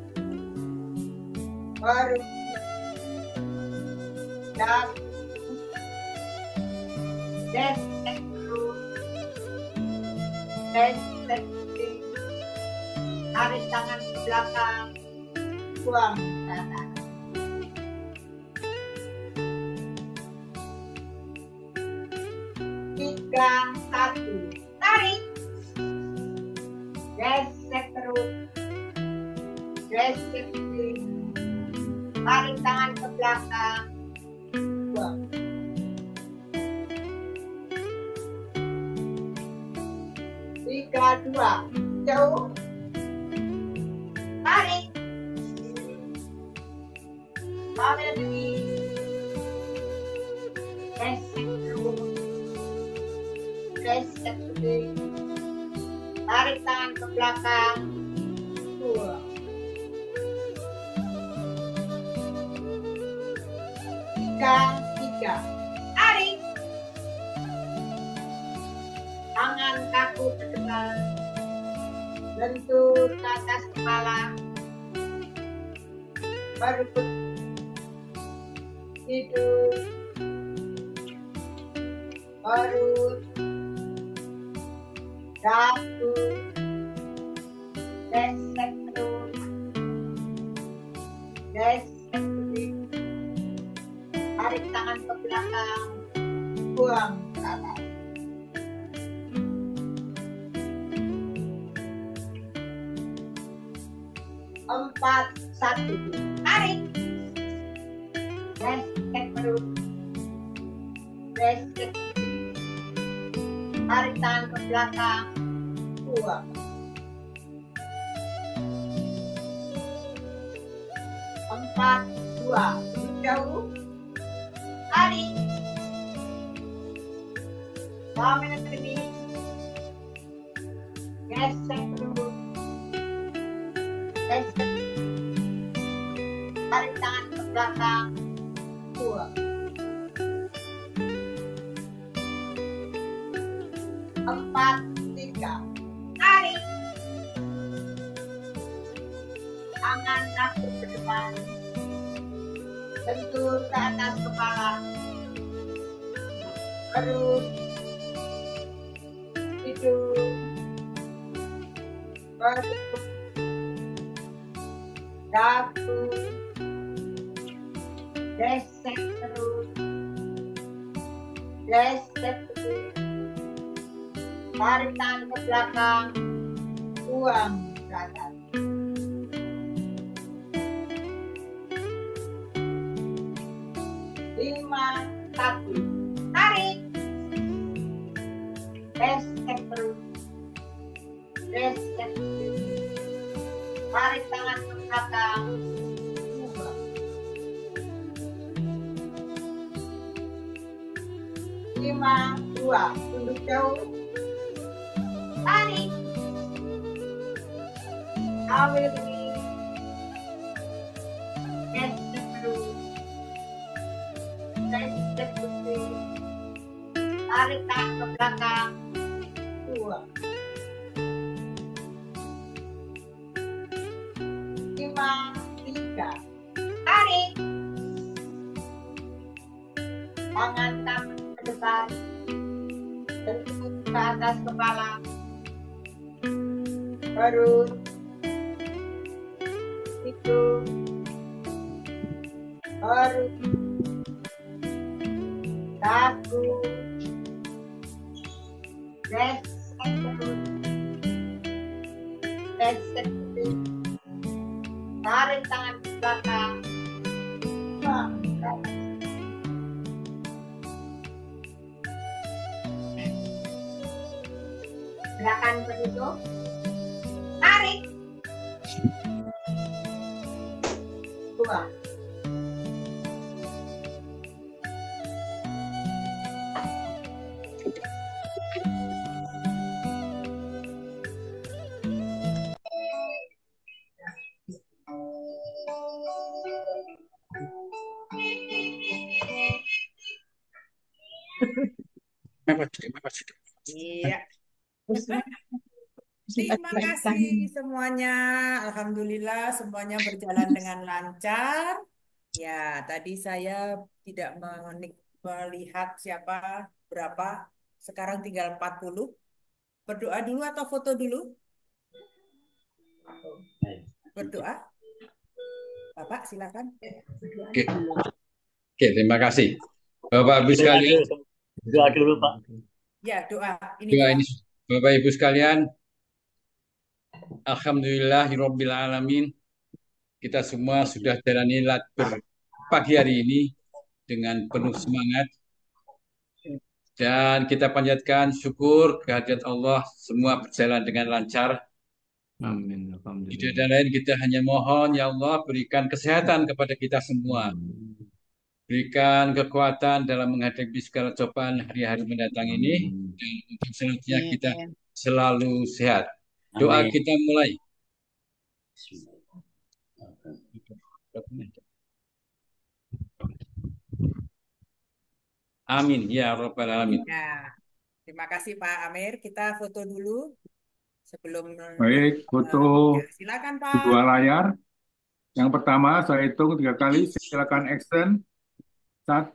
perut, dagu, gesek perut, gesek pipi, tarik tangan ke belakang, buang ke atas. Tiga, satu, tarik, gesek perut, gesek pipi, tarik tangan ke belakang, buang. Tiga, dua, jauh, tarik, ambil dengit, gesek perut, gesek pipi, tarik tangan ke belakang, buang. Tiga, tarik, tangan kaku ke depan, lentur ke atas kepala, perut, hidung, perut, dagu, gesek perut, gesek pipi, tarik tangan ke belakang, buang ke atas. Empat, satu, tarik, gesek perut, gesek pipi, tarik tangan ke belakang, buang. Empat, dua, jauh, tarik, ambil dengit, gesek perut, gesek, tarik tangan ke belakang, buang. Empat, tiga, tarik, tangan kaku ke depan, lentur ke atas kepala, perut, hidung, perut, dagu, gesek perut, gesek pipi, tarik tangan ke belakang, buang ke atas. Lima, satu, tarik, gesek perut, gesek pipi, tarik tangan ke belakang, buang. Lima, dua, tunduk jauh, tarik, ambil dengit, 3. Tarik. Tangan kanan ke depan. Bentuk ke atas kepala. Perut. Hidung. Perut. Dagu. Gesek perut. Gesek pipi. Tarik tangan ke belakang. Gerakan penutup. Tarik. Buang. Iya. Terima kasih semuanya. Alhamdulillah semuanya berjalan dengan lancar. Ya, tadi saya tidak melihat siapa berapa. Sekarang tinggal 40. Berdoa dulu atau foto dulu? Berdoa. Bapak silakan. Oke. Oke, terima kasih. Bapak Ibu sekalian, Doa dulu, Pak. Ya, doa. Ini doa doa. ini Bapak Ibu sekalian, alhamdulillahirabbil alamin. Kita semua sudah jalani pagi hari ini dengan penuh semangat dan kita panjatkan syukur kehadirat Allah, semua berjalan dengan lancar. Amin. Tidak Alhamdulillah. ada lain, kita hanya mohon ya Allah berikan kesehatan kepada kita semua. Berikan kekuatan dalam menghadapi segala cobaan hari-hari mendatang ini. Dan untuk selanjutnya kita selalu sehat. Doa Amin. kita mulai. Amin ya rabbal alamin. Ya, terima kasih Pak Amir. Kita foto dulu sebelum. Baik, foto Ya, silakan Pak. 2 layar. Yang pertama saya hitung 3 kali. Silakan action. 1,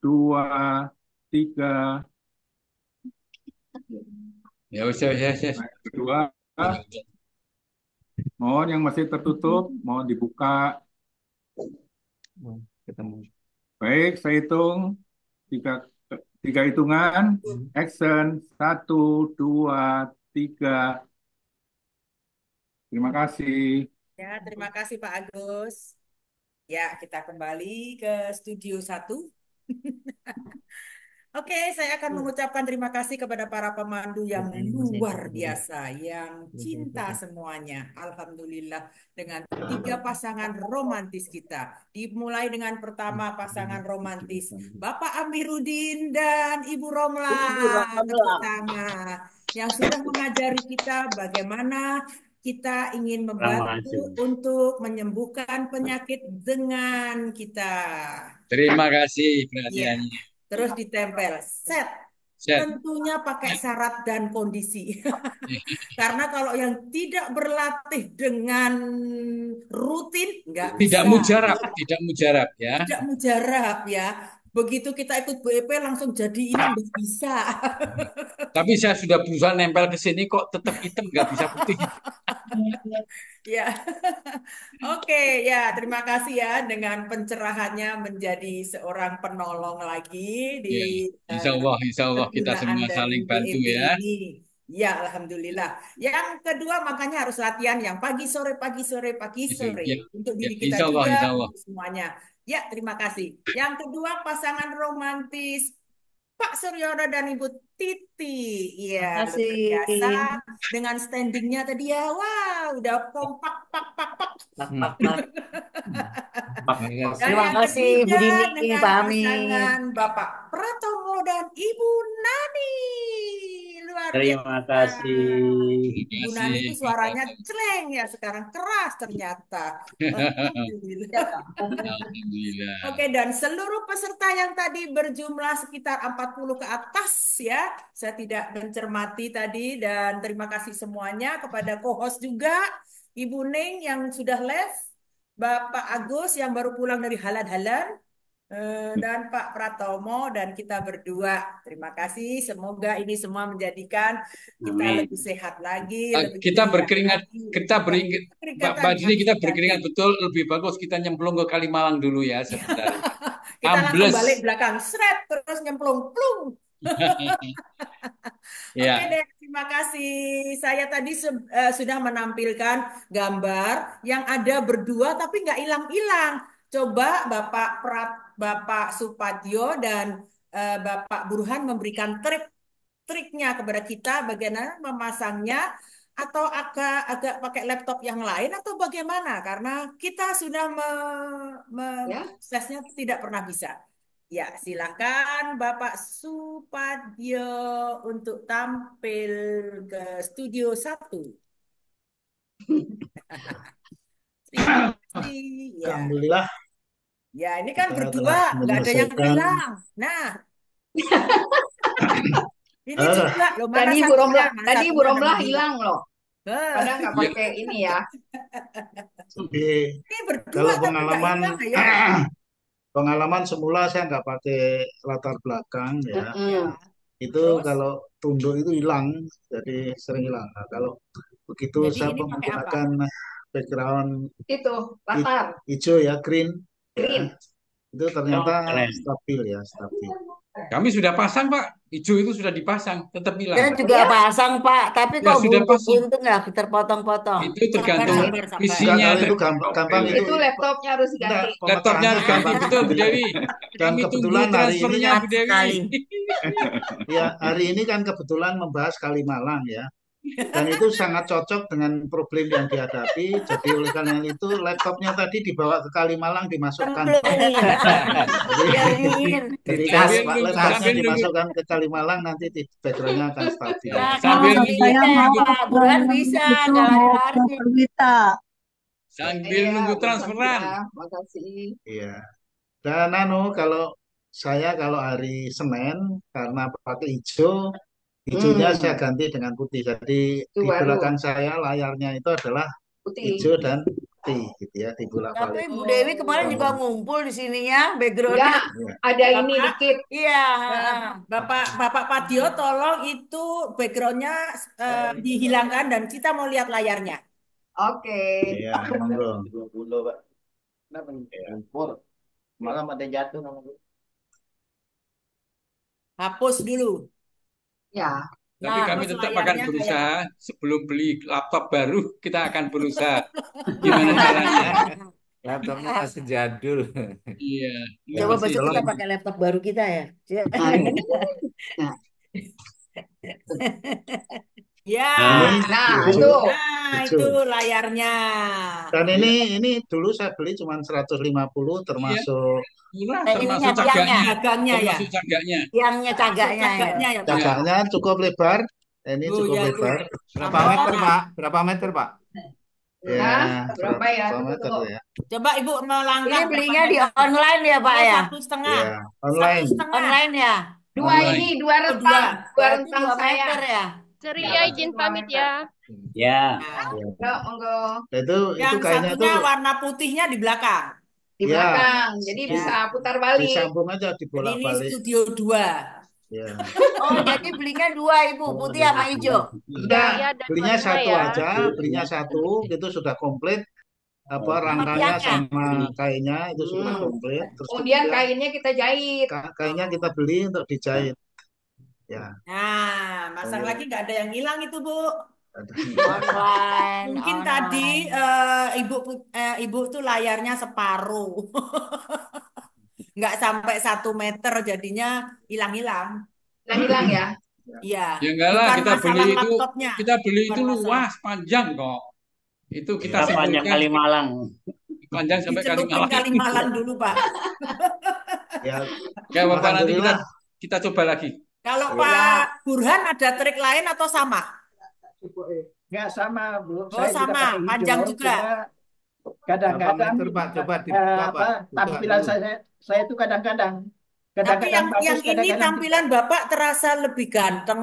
2, 3. Ya usah ya. Kedua, mohon yang masih tertutup, mohon dibuka. Ketemu. Baik, saya hitung 3 hitungan. Action. 1, 2, 3. Terima kasih. Ya, terima kasih Pak Agus. Ya, kita kembali ke studio 1. Oke, saya akan mengucapkan terima kasih kepada para pemandu yang luar biasa, yang cinta semuanya. Alhamdulillah, dengan 3 pasangan romantis kita. Dimulai dengan pertama pasangan romantis, Bapak Amiruddin dan Ibu Romla. Tepuk tangan. Yang sudah mengajari kita bagaimana kita ingin membantu untuk menyembuhkan penyakit dengan kita. Terima kasih perhatiannya. Terus ditempel, set. Tentunya pakai syarat dan kondisi. Karena kalau yang tidak berlatih dengan rutin, nggak bisa. Tidak mujarab ya. Tidak mujarab ya. Begitu kita ikut BEP langsung jadi ini nggak bisa. Tapi saya sudah berusaha nempel ke sini kok tetap hitam, nggak bisa putih. Ya, oke ya, terima kasih ya dengan pencerahannya menjadi seorang penolong lagi di Insya Allah kita semua saling bantu ya. ini. Ya, alhamdulillah. Yang kedua makanya harus latihan yang pagi sore untuk diri kita Insya Allah, juga insya Allah. semuanya. Ya, terima kasih. Yang kedua pasangan romantis Pak Suryono dan Ibu Titi. Iya, luar biasa. Dengan standingnya tadi ya, wah, udah kompak, pak. Terima kasih Bu Dini, dengan Pak Amin. pasangan Bapak Pratomo dan Ibu Nani. Luar Terima biasa. kasih. Ibu Nani itu suaranya celeng ya, sekarang keras ternyata. Alhamdulillah. Alhamdulillah. Oke, dan seluruh peserta yang tadi berjumlah sekitar 40 ke atas ya. Saya tidak mencermati tadi dan terima kasih semuanya kepada co-host juga Ibu Ning yang sudah live, Bapak Agus yang baru pulang dari halan-halan, dan Pak Pratomo dan kita berdua. Terima kasih. Semoga ini semua menjadikan kita Amin. lebih sehat lagi, lebih Kita ceria berkeringat, lagi. kita beringat, Mbak Keringatan Dini, kita habis berkeringat ganti. betul. Lebih bagus kita nyemplung ke Kalimalang dulu ya sebentar. Kita langsung Ambles. balik belakang, seret, terus nyemplung, plung. Ya. Oke deh, terima kasih. Saya tadi sudah menampilkan gambar yang ada berdua tapi nggak hilang-hilang. Coba Bapak Supadyo dan Bapak Burhan memberikan triknya kepada kita bagaimana memasangnya atau agak pakai laptop yang lain atau bagaimana? Karena kita sudah Ya. prosesnya tidak pernah bisa. Ya, silakan Bapak Supadyo untuk tampil ke studio 1. Terima kasih. Ya. Alhamdulillah. Ya, ini kan Kita berdua, telah nggak ada yang menyelesaikan. hilang. Nah, ini Ah, juga loh, mana Tadi Ibu satunya? Romlah, Mana tadi Ibu satunya Romlah tadi? hilang loh. Eh, Padahal nggak Ya. pakai ini ya. Oke. ini berdua Kalau tapi nggak pengalaman hilang, ayo. pengalaman semula saya nggak pakai latar belakang ya. Ya, Itu terus kalau tunduk itu hilang, jadi sering hilang. Nah, kalau begitu jadi saya ini pakai apa? menggunakan background Itu latar hijau ya, green, green. itu ternyata keren. stabil ya, stabil. Kami sudah pasang, Pak. Hijau itu sudah dipasang, tetap hilang. Saya juga Ya. pasang, Pak. Tapi Ya, kok sudah pasang. buntu nggak terpotong-potong. Itu tergantung Sabar. visinya. Enggak, kalau itu gampang itu. Itu laptopnya harus Enggak, diganti. Laptopnya harus ganti, pemecahannya betul, Bu Dewi. Dan Kami tunggu kebetulan hari ini transfernya, kan Bu Dewi. sekali. ya, hari ini kan kebetulan membahas Kalimalang ya. Dan itu sangat cocok dengan problem yang dihadapi. Jadi oleh karena itu laptopnya tadi dibawa ke Kalimalang dimasukkan, Pak. Jadi, Biar dingin. jadi Sambil kalau nunggu, laptopnya sambil nunggu, dimasukkan ke Kalimalang nanti backgroundnya akan stabil. Nah, sambil kalau nunggu, bisa ya nunggu, Pak Burhan bisa, nggak lari-lari. sambil Iya, nunggu Bu transferan. Samira, makasih. Iya. Dan kalau hari Senin karena pakai hijaunya saya ganti dengan putih. Jadi Itu di baru belakang saya layarnya itu adalah putih. hijau dan putih gitu ya, Tapi dibolak-balik. Bu Dewi kemarin juga Oh, ngumpul di sininya, Ya, backgroundnya. iya. ada ini Bapak, dikit. Iya. Bapak Padio, tolong itu backgroundnya dihilangkan dan kita mau lihat layarnya. Oke. Iya, monggo. 20, Pak. Kenapa nih? Lumpur. Malam ada yang jatuh namanya. Hapus dulu. Ya. Tapi Nah, kami Terus tetap akan layarnya berusaha sebelum beli laptop baru, kita akan berusaha gimana caranya. Laptopnya masih jadul. Iya, ini coba masih besok kita pakai laptop baru kita ya. Nah, ini. Nah, Ya, Ini nah, hijau. itu. nah Hijau. itu layarnya. Dan ini dulu saya beli cuma 150 termasuk murah, ininya, termasuk cagaknya, Dagangnya ya. termasuk cagaknya. Tiangnya, cagaknya ya. Cagaknya ya, Pak. cagaknya cukup lebar. Ini Oh, cukup ya, tuh. lebar. Berapa Oh, meter, Pak? Berapa meter, Pak? Ya, Hah? Berapa ya? berapa Tunggu, meter tunggu. ya? Coba Ibu melangkah Ini berapa belinya di meter? online ya Pak Oh, ya? 1,5. Ya, online. 1,5. Online ya? Dua Online. ini, dua Oh, rentang. dua. Dua Berarti rentang 2 saya. meter ya? Ceria izin pamit ya. Ya. Nah, Enggak, monggo. Nah, itu yang kayaknya satunya tuh warna putihnya di belakang. Di ya belakang. Jadi Ya. bisa putar balik. disambung aja Jadi ini dibolak-balik. studio 2. Ya. Oh, jadi belinya 2 Ibu, putih sama hijau. Udah, Iya, ada belinya dua-dua satu ya. aja, belinya satu, itu sudah komplit. Apa Sama rangkanya tiangnya. sama kainnya itu sudah Hmm. komplit. Terus Kemudian kemudian kainnya kita jahit. kainnya kita beli untuk dijahit. Ya, Nah, masang lagi nggak ada yang hilang itu, Bu. ada. Online, Mungkin tadi Ibu tuh layarnya separuh. Nggak sampai 1 meter jadinya hilang-hilang. Hilang ya. Iya. Ya enggak lah, Bukan kita masalah beli itu, laptopnya. kita beli itu Bukan masalah. luas, panjang kok. Itu kita Kita banyak simpulkan Kalimalang. panjang sampai Dicelupin Kalimalang. Kalimalang dulu, Pak. Ya, Ya, Bapak, nanti alhamdulillah. kita coba lagi. Kalau Ya. Pak Burhan ada trik lain atau sama? Nggak sama, Bu. Oh, Saya juga sama. pakai hijau, Panjang juga. cuma Berapa kadang-kadang meter, Pak? Coba dibuka, Pak. Buka tampilan dulu. saya itu kadang-kadang Tapi yang bagus, ini kadang-kadang tidak. tampilan Bapak terasa lebih ganteng.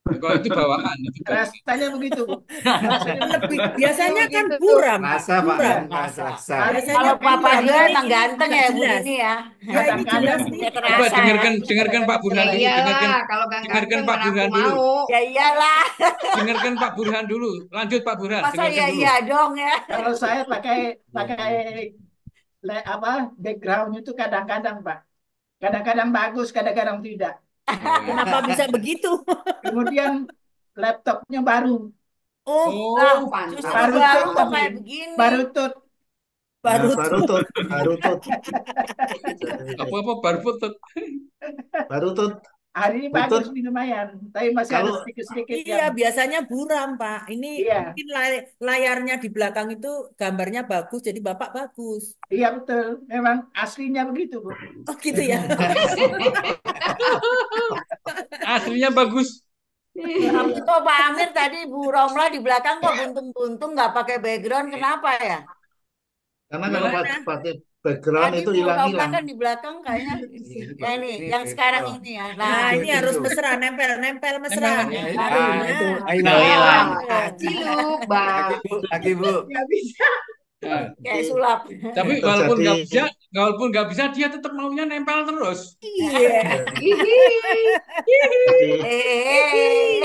Kalau itu bawaan, itu bawaan. Rasanya begitu, Bu. Rasanya Lebih begitu. biasanya kan Begitu. buram, Pak. Rasa Pak Buram. ya, rasa. Biasanya Kalau Papa buram. Dio Ini emang ganteng nggak ya Bu jelas. Dini ya. Ya ini jelas Kadang-kadang nih. Ya Coba terasa ya. dengarkan Pak Ya Burhan dulu, iyalah, kalau Kang dengarkan ganteng Pak mana aku Burhan dulu, mau. Ya iyalah. dengarkan Pak Burhan dulu. Lanjut Pak Burhan, Masa dengarkan ya dulu. iya dong ya. kalau saya pakai pakai apa background itu kadang-kadang Pak, kadang-kadang bagus, kadang-kadang tidak. Oh, ya. Kenapa bisa begitu? Kemudian laptopnya baru, Oh, Nah, Oh, justru baru baru tut kok tapi kayak begini. baru tut. baru Nah, baru tuh. tut, baru tut, apa baru foto. baru tut, Hari ini butut. bagus nih lumayan, tapi masih ada Kalau sedikit-sedikit Iya, yang biasanya buram, Pak. Ini iya, mungkin layarnya di belakang itu gambarnya bagus, jadi Bapak bagus. iya betul. Memang aslinya begitu, Bu. Oh, gitu ya. Aslinya bagus. Tapi kok Pak Amir tadi Bu Romla di belakang kok buntung-buntung nggak pakai background, kenapa ya? karena kalau Gimana? pakai background Tadi itu Bu Romla hilang-hilang. kan di belakang kayaknya ya ini yang sekarang ini ya. Nah, Nah, ini harus mesra, nempel mesra. baru. Hilang, hilang. Ciluk, Bang. Lagi Bu. Nggak bisa. Nah, Kayak sulap. tapi Terjadi walaupun nggak bisa, dia tetap maunya nempel terus. Iya. jadi Eh.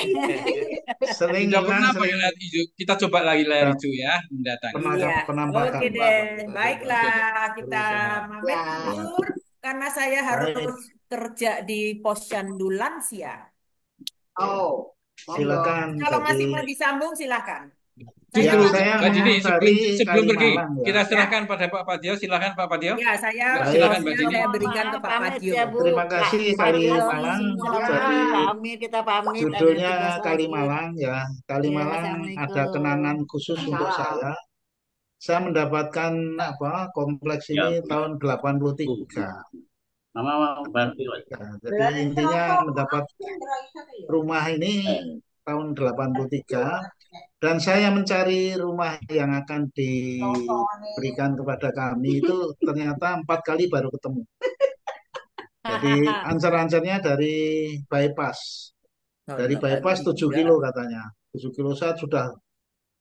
sering Sudah hilang, pernah pakai sering layar hijau? Kita coba lagi layar hijau ya mendatang. Iya. penampakan. Oke deh. Baiklah, kita pamit Ya. dulu karena saya harus Baik, kerja di posyandu lansia. Oh, monggo. silakan. Kalau masih Jadi mau disambung, silakan. ya Justru saya Mbak Dini, memang dari sebelum pergi, Kalimalang ya. kita serahkan pada Pak Padio. Silakan Pak Padio. Ya, saya Silakan Mbak bosnya Dini. saya berikan ke Maaf, Pak pamit Padio. ya Bu. Terima kasih Pak Padio, Kalimalang. semua Jadi Pak Amir kita pamit. Ada judulnya tugas lagi. Kalimalang ya. Ya, Kalimalang ada Assalamualaikum. kenangan khusus untuk Salam. saya mendapatkan kompleks Ya, ini Bu. tahun 83. Mama bantu. Ya, jadi intinya mendapat rumah ini tahun 83 dan saya mencari rumah yang akan diberikan kepada kami itu ternyata 4 kali baru ketemu. Jadi ancar-ancarnya dari bypass. Oh, Dari enggak bypass baru 7 juga. kilo katanya. 7 kilo saya sudah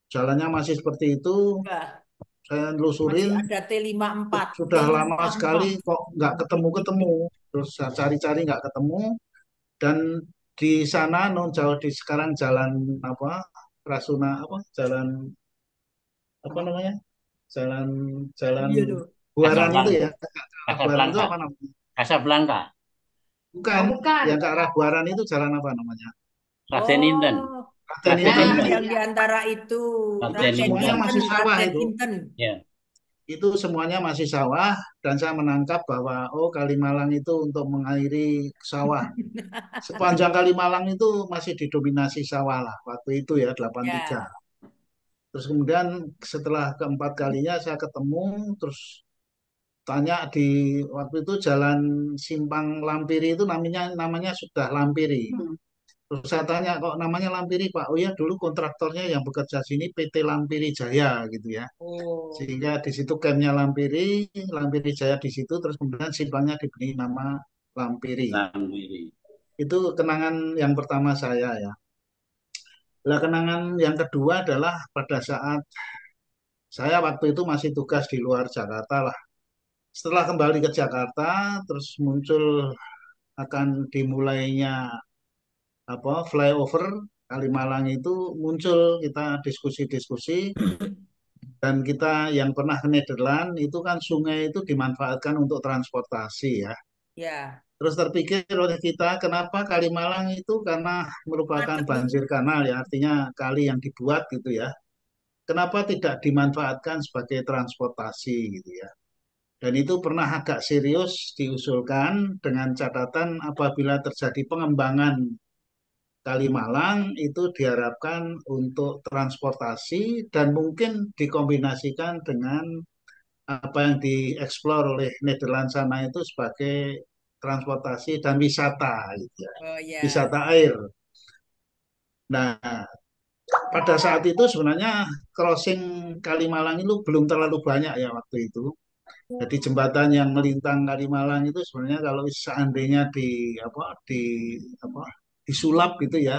jalannya masih seperti itu. Enggak. Saya Masih nelusurin ada T54. sudah lama sekali kok nggak ketemu-ketemu. Terus saya cari-cari nggak ketemu dan di sana non jauh di sekarang jalan Rasuna jalan apa namanya? Jalan jalan Iya loh. Buaran itu ya. Buaran itu Casablanca. apa namanya? Casablanca. Bukan, Oh, bukan. yang ke arah Buaran itu jalan apa namanya? Raden Inten. Oh, Raden Nah, Inten. yang di antara itu Raden Raden Semuanya Inten. masih Inten, sawah Raden itu. Inten. Ya. Itu semuanya masih sawah dan saya menangkap bahwa Kalimalang itu untuk mengairi sawah. Sepanjang Kalimalang itu masih didominasi sawah lah waktu itu ya 83. Ya. Terus kemudian setelah keempat kalinya saya ketemu terus tanya di waktu itu jalan Simpang Lampiri itu namanya sudah Lampiri. Terus saya tanya kok namanya Lampiri Pak? Oh ya dulu kontraktornya yang bekerja sini PT Lampiri Jaya gitu ya. Oh. Sehingga di situ campnya Lampiri, Lampiri Jaya di situ terus kemudian simpangnya diberi nama Lampiri. Lampiri. Itu kenangan yang pertama saya ya. Lah kenangan yang kedua adalah pada saat saya waktu itu masih tugas di luar Jakarta lah. Setelah kembali ke Jakarta, terus muncul akan dimulainya flyover Kalimalang itu muncul kita diskusi-diskusi dan kita yang pernah ke Nederland itu kan sungai itu dimanfaatkan untuk transportasi ya. Ya. Terus terpikir oleh kita kenapa Kalimalang itu karena merupakan Macet. banjir kanal ya artinya kali yang dibuat gitu ya. Kenapa tidak dimanfaatkan sebagai transportasi gitu ya. Dan itu pernah agak serius diusulkan dengan catatan apabila terjadi pengembangan Kalimalang itu diharapkan untuk transportasi dan mungkin dikombinasikan dengan apa yang dieksplor oleh Nederland sana itu sebagai transportasi dan wisata gitu ya. Oh ya. Wisata air. Nah, pada saat itu sebenarnya crossing Kalimalang itu belum terlalu banyak ya waktu itu. Jadi jembatan yang melintang Kalimalang itu sebenarnya kalau seandainya disulap gitu ya,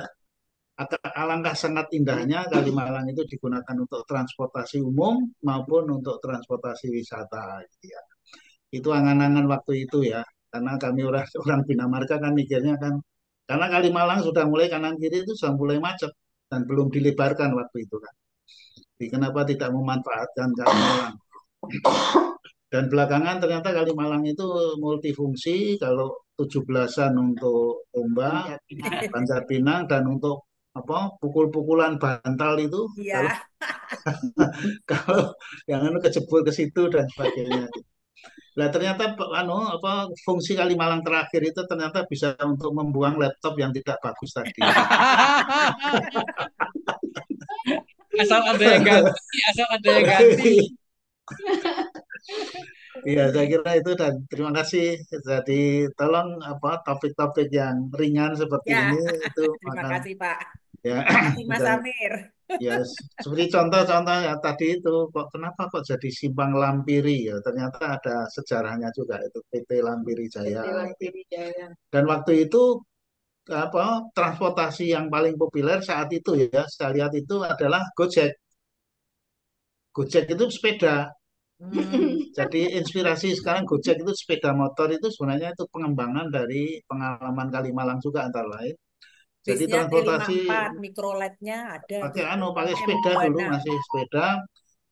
Alangkah sangat indahnya Kalimalang itu digunakan untuk transportasi umum maupun untuk transportasi wisata, gitu ya. Itu angan-angan waktu itu ya, karena kami orang orang Bina Marga kan mikirnya kan, karena Kalimalang sudah mulai kanan kiri itu sudah mulai macet dan belum dilebarkan waktu itu kan. Jadi kenapa tidak memanfaatkan Kalimalang? Dan belakangan ternyata Kalimalang itu multifungsi, kalau 17-an untuk ombak, Panjat Pinang, dan untuk apa pukul-pukulan bantal itu kalau Iya. kalau yang anu kejebur ke situ dan sebagainya. Nah ternyata fungsi Kalimalang terakhir itu ternyata bisa untuk membuang laptop yang tidak bagus tadi. Asal ada yang ganti, asal ada yang ganti. Iya, saya kira itu, dan terima kasih. Jadi tolong topik-topik yang ringan seperti Ya, ini itu terima maka kasih Pak. ya Terima kasih Mas dan Amir. ya seperti contoh-contoh ya tadi itu, kenapa kok jadi Simpang Lampiri ya, ternyata ada sejarahnya juga, itu PT Lampiri Jaya. Lampiri Jaya. Dan waktu itu transportasi yang paling populer saat itu ya saya lihat itu adalah Gojek. Gojek itu sepeda. Jadi inspirasi sekarang Gojek itu sepeda motor, itu sebenarnya itu pengembangan dari pengalaman Kalimalang juga antara lain. Jadi Bisnya transportasi T54, mikroletnya ada pakai tuh. pakai Yang sepeda dulu, buana. masih sepeda.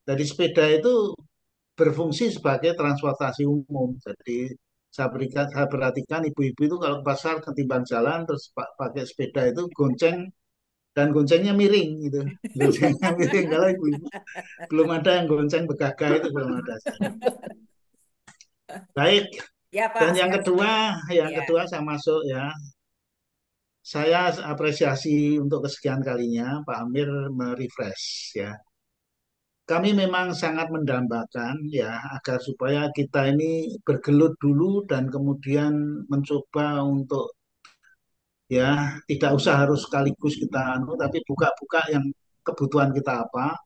Dari sepeda itu berfungsi sebagai transportasi umum. Jadi saya perhatikan ibu-ibu itu kalau ke pasar ketimbang jalan terus pakai sepeda itu gonceng, dan goncengnya miring gitu. Goncengnya miring, kalau ibu-ibu belum ada yang gonceng begaga, itu belum ada. Baik. Ya Pak, Dan yang silakan. Ya. kedua saya masuk ya. Saya apresiasi untuk kesekian kalinya Pak Amir merefresh ya. Kami memang sangat mendambakan ya agar supaya kita ini bergelut dulu dan kemudian mencoba untuk ya tidak usah harus sekaligus kita tapi buka-buka yang kebutuhan kita apa.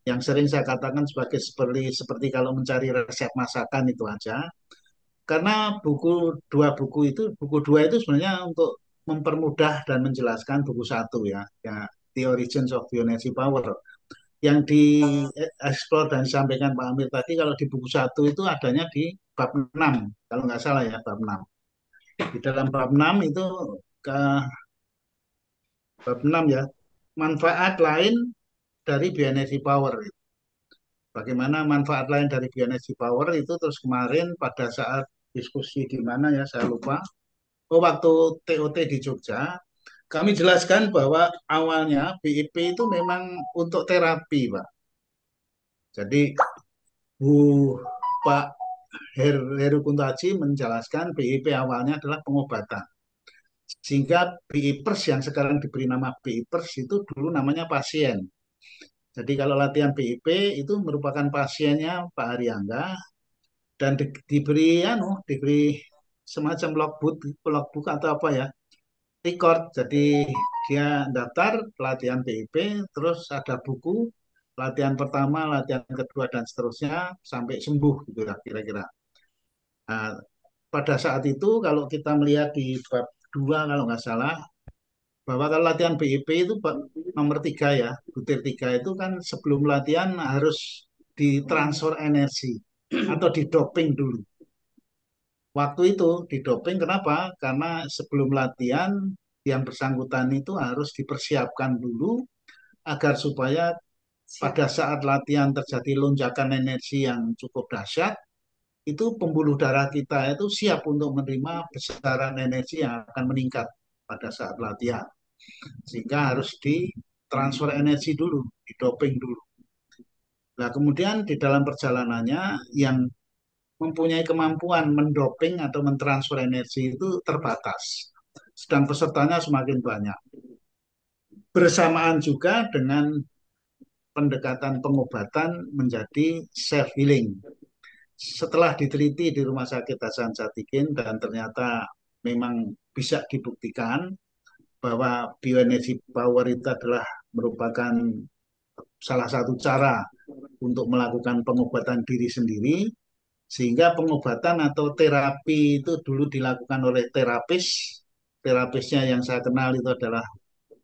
Yang sering saya katakan seperti kalau mencari resep masakan itu aja. Karena buku dua itu sebenarnya untuk mempermudah dan menjelaskan buku satu ya, ya The Origins of Bioenergy Power. Yang dieksplor dan disampaikan Pak Amir tadi, kalau di buku satu itu adanya di bab 6 kalau nggak salah ya, bab 6. Di dalam bab 6 itu ke bab 6 ya, manfaat lain dari bioenergy power. Bagaimana manfaat lain dari bioenergy power itu, terus kemarin pada saat diskusi di mana ya saya lupa. Waktu TOT di Jogja, kami jelaskan bahwa awalnya BIP itu memang untuk terapi, Pak. Jadi Bu Pak Heru Kuntaji menjelaskan BIP awalnya adalah pengobatan. Sehingga BIPers yang sekarang diberi nama BIPers itu dulu namanya pasien. Jadi kalau latihan BIP itu merupakan pasiennya Pak Haryangga, dan diberi semacam logbook atau apa ya, record. Jadi dia daftar pelatihan BIP, terus ada buku latihan pertama, latihan kedua, dan seterusnya sampai sembuh gitu lah kira-kira. Nah, pada saat itu kalau kita melihat di bab 2 kalau nggak salah, bahwa kalau latihan BIP itu nomor 3 ya, butir 3 itu kan sebelum latihan harus ditransfer energi atau didoping dulu. Waktu itu didoping kenapa? Karena sebelum latihan yang bersangkutan itu harus dipersiapkan dulu agar supaya pada saat latihan terjadi lonjakan energi yang cukup dahsyat, itu pembuluh darah kita itu siap untuk menerima besaran energi yang akan meningkat pada saat latihan. Sehingga harus ditransfer energi dulu, didoping dulu. Nah, kemudian di dalam perjalanannya yang mempunyai kemampuan mendoping atau mentransfer energi itu terbatas. Sedang pesertanya semakin banyak. Bersamaan juga dengan pendekatan pengobatan menjadi self-healing. Setelah diteliti di Rumah Sakit Hasan Sadikin dan ternyata memang bisa dibuktikan bahwa bioenergy power itu adalah merupakan salah satu cara untuk melakukan pengobatan diri sendiri, sehingga pengobatan atau terapi itu dulu dilakukan oleh terapis. Terapisnya yang saya kenal itu adalah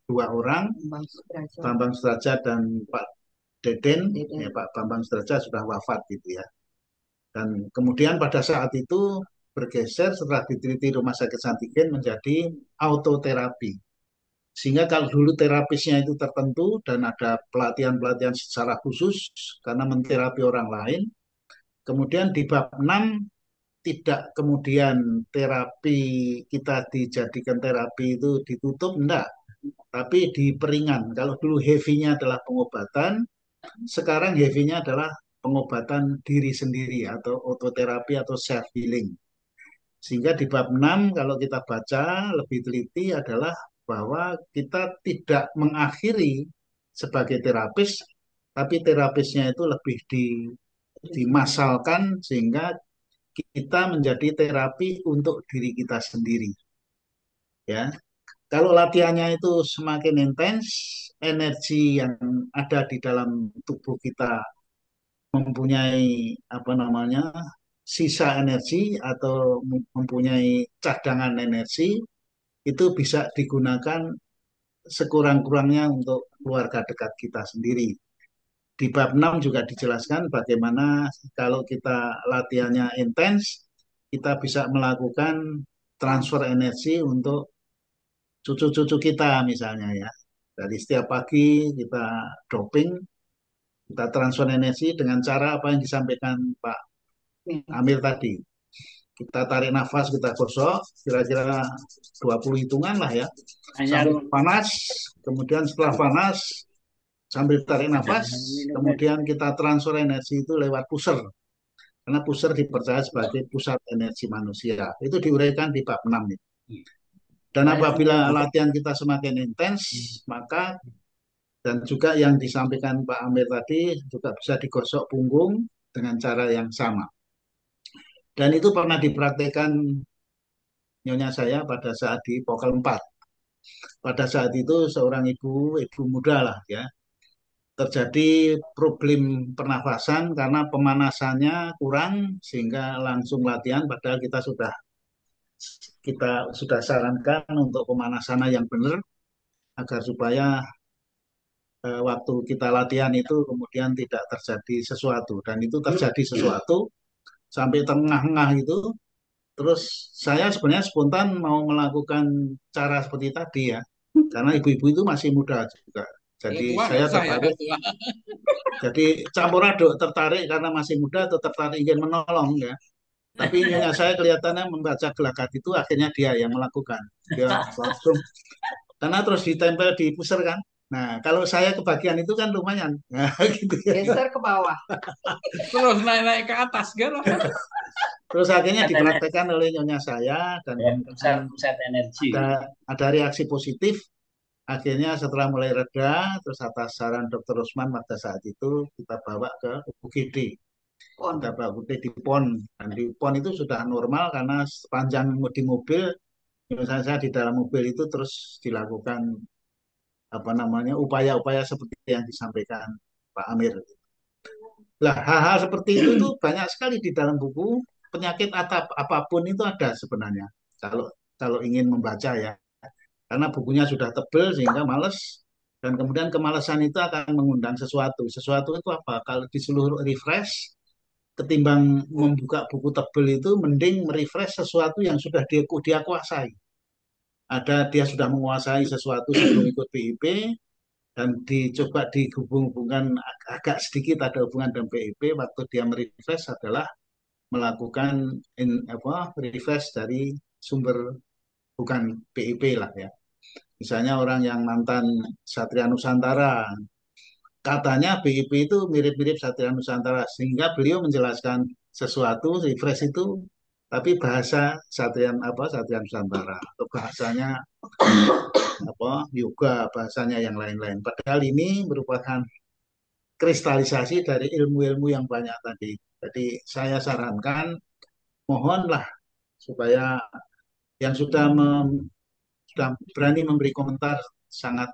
dua orang, Bambang Sudrajat dan Pak Deden. Ya, Pak Bambang Sudrajat sudah wafat gitu ya. Dan kemudian pada saat itu bergeser setelah diteliti Rumah Sakit Santigen menjadi autoterapi. Sehingga kalau dulu terapisnya itu tertentu dan ada pelatihan-pelatihan secara khusus karena menterapi orang lain. Kemudian di bab 6 tidak kemudian terapi kita dijadikan terapi itu ditutup, enggak. Tapi diperingan. Kalau dulu heavy-nya adalah pengobatan, sekarang heavy-nya adalah pengobatan diri sendiri atau autoterapi atau self healing. Sehingga di bab 6 kalau kita baca lebih teliti adalah bahwa kita tidak mengakhiri sebagai terapis, tapi terapisnya itu lebih dimasalkan sehingga kita menjadi terapi untuk diri kita sendiri. Ya, kalau latihannya itu semakin intens, energi yang ada di dalam tubuh kita mempunyai apa namanya sisa energi atau mempunyai cadangan energi itu bisa digunakan sekurang-kurangnya untuk keluarga dekat kita sendiri. Di bab 6 juga dijelaskan bagaimana kalau kita latihannya intens, kita bisa melakukan transfer energi untuk cucu-cucu kita misalnya ya. Dari setiap pagi kita doping, kita transfer energi dengan cara apa yang disampaikan Pak Amir tadi. Kita tarik nafas, kita gosok, kira-kira 20 hitungan lah ya. Sambil panas, kemudian setelah panas, sambil tarik nafas, kemudian kita transfer energi itu lewat pusar. Karena pusar dipercaya sebagai pusat energi manusia. Itu diuraikan di bab 6 itu. Dan apabila latihan kita semakin intens, maka dan juga yang disampaikan Pak Amir tadi juga bisa digosok punggung dengan cara yang sama. Dan itu pernah dipraktekkan nyonya saya pada saat di Pokel 4. Pada saat itu seorang ibu muda lah ya, terjadi problem pernafasan karena pemanasannya kurang sehingga langsung latihan padahal kita sudah sarankan untuk pemanasan yang benar agar supaya waktu kita latihan itu kemudian tidak terjadi sesuatu dan itu terjadi sesuatu sampai tengah-tengah itu terus saya sebenarnya spontan mau melakukan cara seperti tadi ya karena ibu-ibu itu masih muda juga jadi saya tertarik jadi campur aduk tertarik karena masih muda atau tertarik ingin menolong ya tapi nyonya saya kelihatannya membaca gelagat itu akhirnya dia yang melakukan dia langsung karena terus ditempel di pusar kan. Nah, kalau saya kebagian itu kan lumayan. Nah, gitu ya. Geser ke bawah. Terus naik-naik ke atas gitu. Terus akhirnya dipraktekkan oleh nyonya saya dan ya, pusat energi. Ada reaksi positif. Akhirnya setelah mulai reda, terus atas saran Dr. Rusman pada saat itu kita bawa ke UGD. Kita bawa UGD di PON. Dan di PON itu sudah normal karena sepanjang di mobil, misalnya saya di dalam mobil itu terus dilakukan apa namanya upaya-upaya seperti yang disampaikan Pak Amir. Lah hal-hal seperti itu tuh banyak sekali di dalam buku penyakit atap apapun itu ada sebenarnya. Kalau ingin membaca ya, karena bukunya sudah tebal sehingga males dan kemudian kemalasan itu akan mengundang sesuatu. Sesuatu itu apa? Kalau di seluruh refresh ketimbang membuka buku tebal itu mending merefresh sesuatu yang sudah dia kuasai. Dia sudah menguasai sesuatu sebelum ikut BIP dan dicoba dihubung-hubungkan agak sedikit ada hubungan dengan BIP waktu dia merefresh adalah melakukan refresh dari sumber bukan BIP lah ya. Misalnya orang yang mantan Satria Nusantara katanya BIP itu mirip-mirip Satria Nusantara sehingga beliau menjelaskan sesuatu refresh itu tapi bahasa Satria Nusantara atau bahasanya yoga bahasanya yang lain-lain. Padahal ini merupakan kristalisasi dari ilmu-ilmu yang banyak tadi. Jadi saya sarankan mohonlah supaya yang sudah berani memberi komentar sangat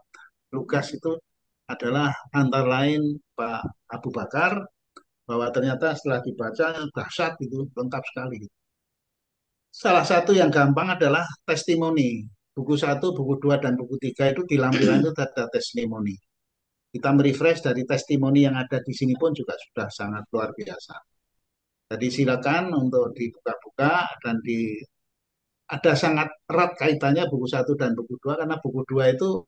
lugas itu adalah antara lain Pak Abu Bakar bahwa ternyata setelah dibaca dahsyat itu lengkap sekali. Salah satu yang gampang adalah testimoni. buku 1, buku 2, dan buku 3 itu di lampiran itu ada testimoni. Kita merefresh dari testimoni yang ada di sini pun juga sudah sangat luar biasa. Jadi silakan untuk dibuka-buka dan ada sangat erat kaitannya buku 1 dan buku 2 karena buku 2 itu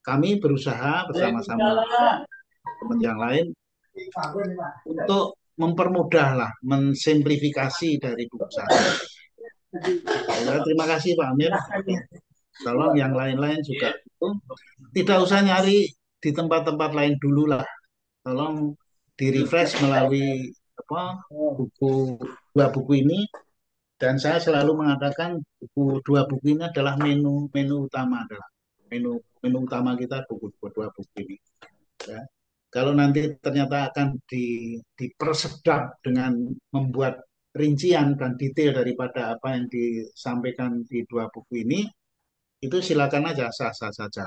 kami berusaha bersama-sama teman yang lain untuk mempermudah lah, mensimplifikasi dari buku 1. Ya, terima kasih Pak Amir. Tolong yang lain-lain juga itu tidak usah nyari di tempat-tempat lain dulu lah. Tolong di-refresh melalui dua buku ini. Dan saya selalu mengatakan dua buku ini adalah menu utama, adalah menu utama kita dua buku ini. Ya. Kalau nanti ternyata akan dipersedap dengan membuat rincian dan detail daripada apa yang disampaikan di dua buku ini, itu silakan aja, sah-sah saja.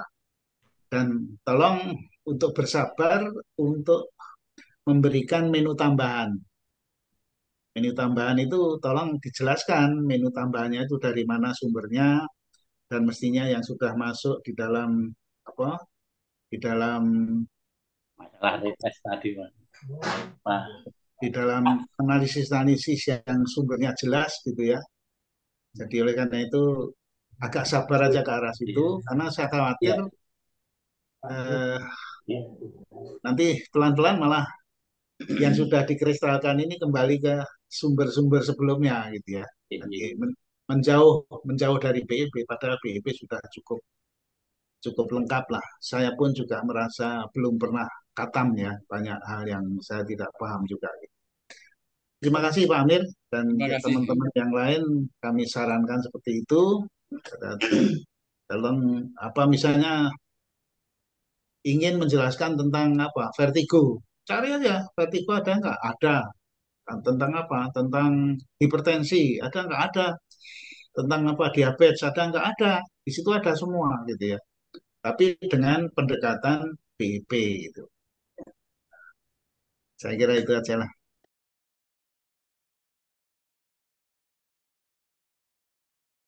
Dan tolong untuk bersabar untuk memberikan menu tambahan. Menu tambahan itu tolong dijelaskan menu tambahannya itu dari mana sumbernya, dan mestinya yang sudah masuk di dalam masalah tes tadi, Pak. Di dalam analisis yang sumbernya jelas gitu ya. Jadi oleh karena itu agak sabar aja ke arah situ, karena saya khawatir nanti pelan-pelan malah yang sudah dikristalkan ini kembali ke sumber-sumber sebelumnya gitu ya. Jadi menjauh dari BEP, padahal BEP sudah cukup lengkap lah. Saya pun juga merasa belum pernah katam ya, banyak hal yang saya tidak paham juga. Terima kasih Pak Amir dan teman-teman yang lain, kami sarankan seperti itu. Dalam misalnya ingin menjelaskan tentang vertigo, cari aja vertigo ada nggak? Ada. Tentang apa? Tentang hipertensi ada nggak? Ada. Tentang diabetes ada nggak? Ada. Di situ ada semua gitu ya. Tapi dengan pendekatan BIP itu. Saya kira itu aja lah.